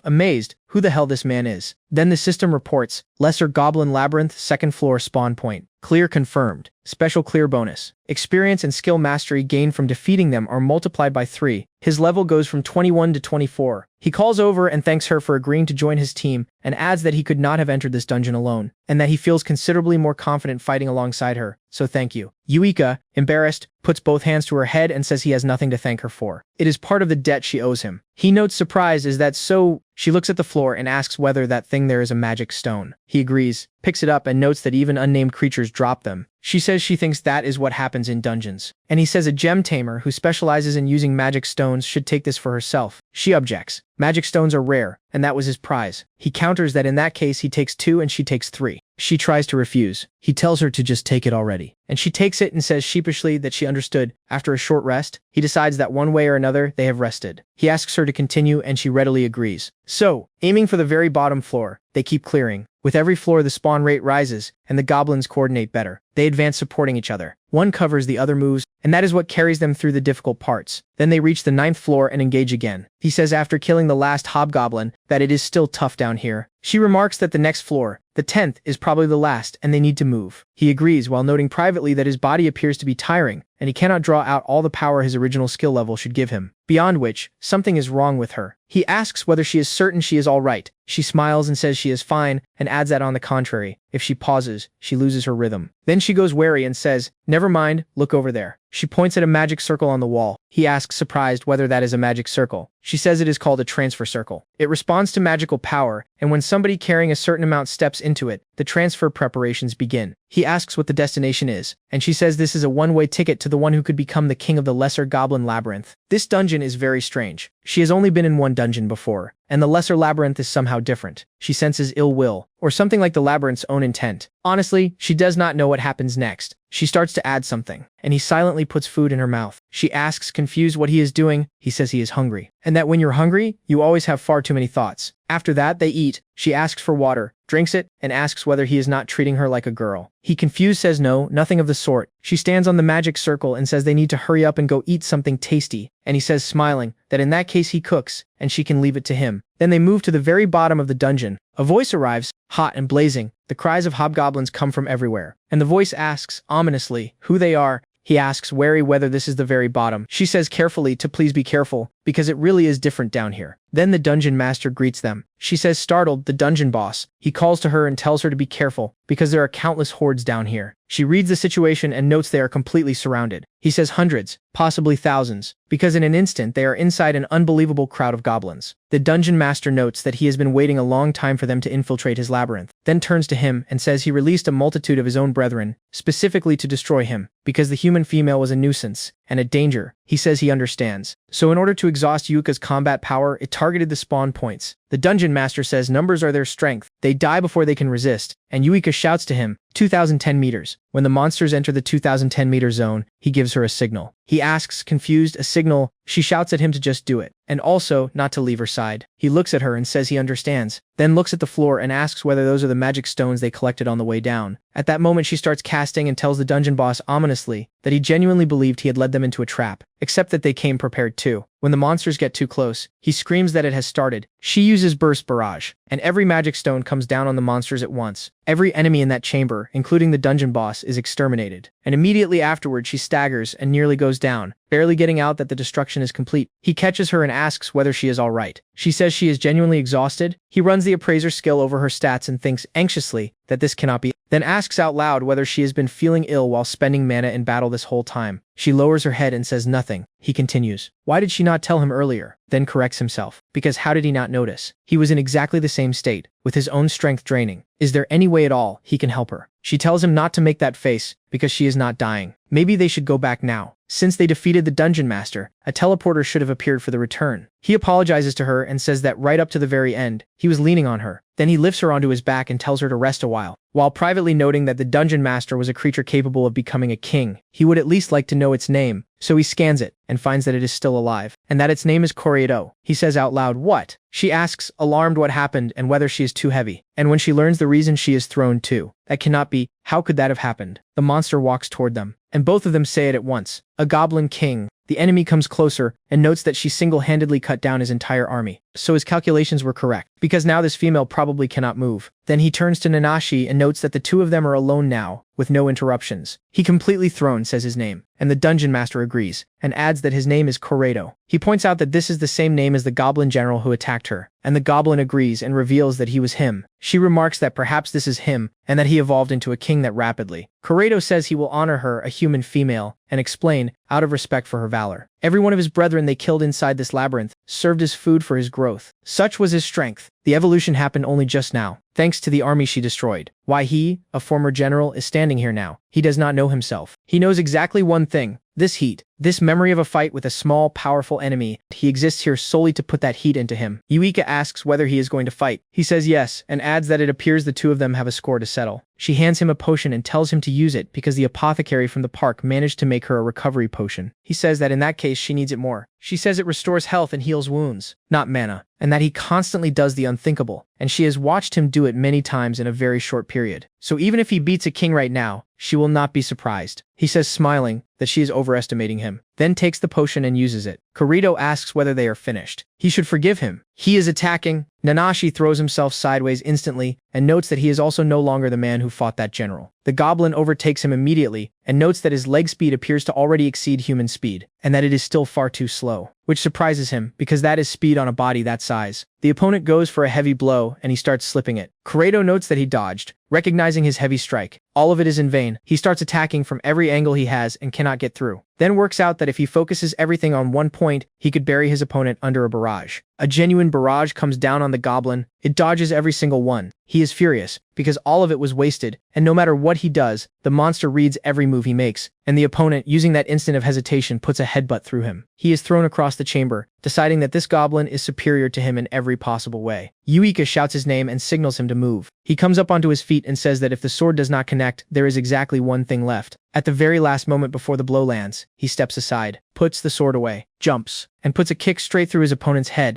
amazed, who the hell this man is. Then the system reports, Lesser Goblin Labyrinth, 2nd floor spawn point. Clear confirmed. Special clear bonus. Experience and skill mastery gained from defeating them are multiplied by 3. His level goes from 21 to 24. He calls over and thanks her for agreeing to join his team, and adds that he could not have entered this dungeon alone, and that he feels considerably more confident fighting alongside her, so thank you. Yuika, embarrassed, puts both hands to her head and says he has nothing to thank her for. It is part of the debt she owes him. He notes surprise is that so. She looks at the floor and asks whether that thing there is a magic stone. He agrees, picks it up and notes that even unnamed creatures drop them. She says she thinks that is what happens in dungeons. And he says a gem tamer who specializes in using magic stones should take this for herself. She objects. Magic stones are rare, and that was his prize. He counters that in that case he takes 2 and she takes 3. She tries to refuse. He tells her to just take it already. And she takes it and says sheepishly that she understood. After a short rest, he decides that one way or another they have rested. He asks her to continue and she readily agrees. So, aiming for the very bottom floor, they keep clearing. With every floor the spawn rate rises, and the goblins coordinate better. They advance supporting each other. One covers the other moves, and that is what carries them through the difficult parts. Then they reach the 9th floor and engage again. He says after killing the last hobgoblin, that it is still tough down here. She remarks that the next floor, the 10th, is probably the last, and they need to move. He agrees while noting privately that his body appears to be tiring, and he cannot draw out all the power his original skill level should give him. Beyond which, something is wrong with her. He asks whether she is certain she is all right. She smiles and says she is fine, and adds that on the contrary, if she pauses, she loses her rhythm. Then she goes wary and says, never mind, look over there. She points at a magic circle on the wall. He asks surprised whether that is a magic circle. She says it is called a transfer circle. It responds to magical power, and when somebody carrying a certain amount steps into it, the transfer preparations begin. He asks what the destination is, and she says this is a one-way ticket to the one who could become the king of the Lesser Goblin Labyrinth. This dungeon is very strange. She has only been in one dungeon before, and the Lesser Labyrinth is somehow different. She senses ill will, or something like the labyrinth's own intent. Honestly, she does not know what happens next. She starts to add something, and he silently puts food in her mouth. She asks, confused, what he is doing. He says he is hungry, and that when you're hungry, you always have far too many thoughts. After that, they eat. She asks for water, drinks it, and asks whether he is not treating her like a girl. He, confused, says no, nothing of the sort. She stands on the magic circle and says they need to hurry up and go eat something tasty, and he says, smiling, that in that case he cooks, and she can leave it to him. Then they move to the very bottom of the dungeon. A voice arrives, hot and blazing. The cries of hobgoblins come from everywhere. And the voice asks, ominously, who they are. He asks, wary whether this is the very bottom. She says carefully to please be careful, because it really is different down here. Then the dungeon master greets them. She says startled, the dungeon boss. He calls to her and tells her to be careful, because there are countless hordes down here. She reads the situation and notes they are completely surrounded. He says hundreds, possibly thousands, because in an instant they are inside an unbelievable crowd of goblins. The dungeon master notes that he has been waiting a long time for them to infiltrate his labyrinth, then turns to him and says he released a multitude of his own brethren, specifically to destroy him, because the human female was a nuisance and a danger. He says he understands. So in order to exhaust Yuika's combat power, it targeted the spawn points. The dungeon master says numbers are their strength. They die before they can resist, and Yuika shouts to him, 2010 meters. When the monsters enter the 2010 meter zone, he gives her a signal. He asks, confused, a signal. She shouts at him to just do it, and also not to leave her side. He looks at her and says he understands, then looks at the floor and asks whether those are the magic stones they collected on the way down. At that moment she starts casting and tells the dungeon boss ominously that he genuinely believed he had led them into a trap, except that they came prepared too. When the monsters get too close, he screams that it has started. She uses burst barrage, and every magic stone comes down on the monsters at once. Every enemy in that chamber, including the dungeon boss, is exterminated. And immediately afterward she staggers and nearly goes down, barely getting out that the destruction is complete. He catches her and asks whether she is alright. She says she is genuinely exhausted. He runs the appraiser skill over her stats and thinks anxiously that this cannot be, then asks out loud whether she has been feeling ill while spending mana in battle this whole time. She lowers her head and says nothing. He continues. Why did she not tell him earlier? Then corrects himself. Because how did he not notice? He was in exactly the same state, with his own strength draining. Is there any way at all he can help her? She tells him not to make that face, because she is not dying. Maybe they should go back now. Since they defeated the dungeon master, a teleporter should have appeared for the return. He apologizes to her and says that right up to the very end, he was leaning on her. Then he lifts her onto his back and tells her to rest a while privately noting that the dungeon master was a creature capable of becoming a king. He would at least like to know its name, so he scans it and finds that it is still alive, and that its name is Koredo. He says out loud, what? She asks, alarmed, what happened and whether she is too heavy. And when she learns the reason she is thrown too, that cannot be, how could that have happened? The monster walks toward them, and both of them say it at once, a goblin king. The enemy comes closer and notes that she single-handedly cut down his entire army. So his calculations were correct, because now this female probably cannot move. Then he turns to Nanashi and notes that the two of them are alone now, with no interruptions. He completely thrown says his name, and the dungeon master agrees, and adds that his name is Koredo. He points out that this is the same name as the goblin general who attacked her, and the goblin agrees and reveals that he was him. She remarks that perhaps this is him, and that he evolved into a king that rapidly. Koredo says he will honor her, a human female, and explain, out of respect for her valor. Every one of his brethren they killed inside this labyrinth served as food for his growth. Such was his strength. The evolution happened only just now, thanks to the army she destroyed. Why he, a former general, is standing here now, he does not know himself. He knows exactly one thing, this heat, this memory of a fight with a small, powerful enemy. He exists here solely to put that heat into him. Yuika asks whether he is going to fight. He says yes, and adds that it appears the two of them have a score to settle. She hands him a potion and tells him to use it because the apothecary from the park managed to make her a recovery potion. He says that in that case she needs it more. She says it restores health and heals wounds, not mana, and that he constantly does the unthinkable, and she has watched him do it many times in a very short period. So even if he beats a king right now, she will not be surprised. He says, smiling, that she is overestimating him, then takes the potion and uses it. Koredo asks whether they are finished. He should forgive him. He is attacking. Nanashi throws himself sideways instantly and notes that he is also no longer the man who fought that general. The goblin overtakes him immediately and notes that his leg speed appears to already exceed human speed, and that it is still far too slow, which surprises him because that is speed on a body that size. The opponent goes for a heavy blow and he starts slipping it. Koredo notes that he dodged, recognizing his heavy strike. All of it is in vain. He starts attacking from every angle he has and cannot get through. Then works out that if he focuses everything on one point, he could bury his opponent under a barrage. A genuine barrage comes down on the goblin. It dodges every single one. He is furious, because all of it was wasted, and no matter what he does, the monster reads every move he makes, and the opponent, using that instant of hesitation, puts a headbutt through him. He is thrown across the chamber, deciding that this goblin is superior to him in every possible way. Yuika shouts his name and signals him to move. He comes up onto his feet and says that if the sword does not connect, there is exactly one thing left. At the very last moment before the blow lands, he steps aside, puts the sword away, jumps, and puts a kick straight through his opponent's head.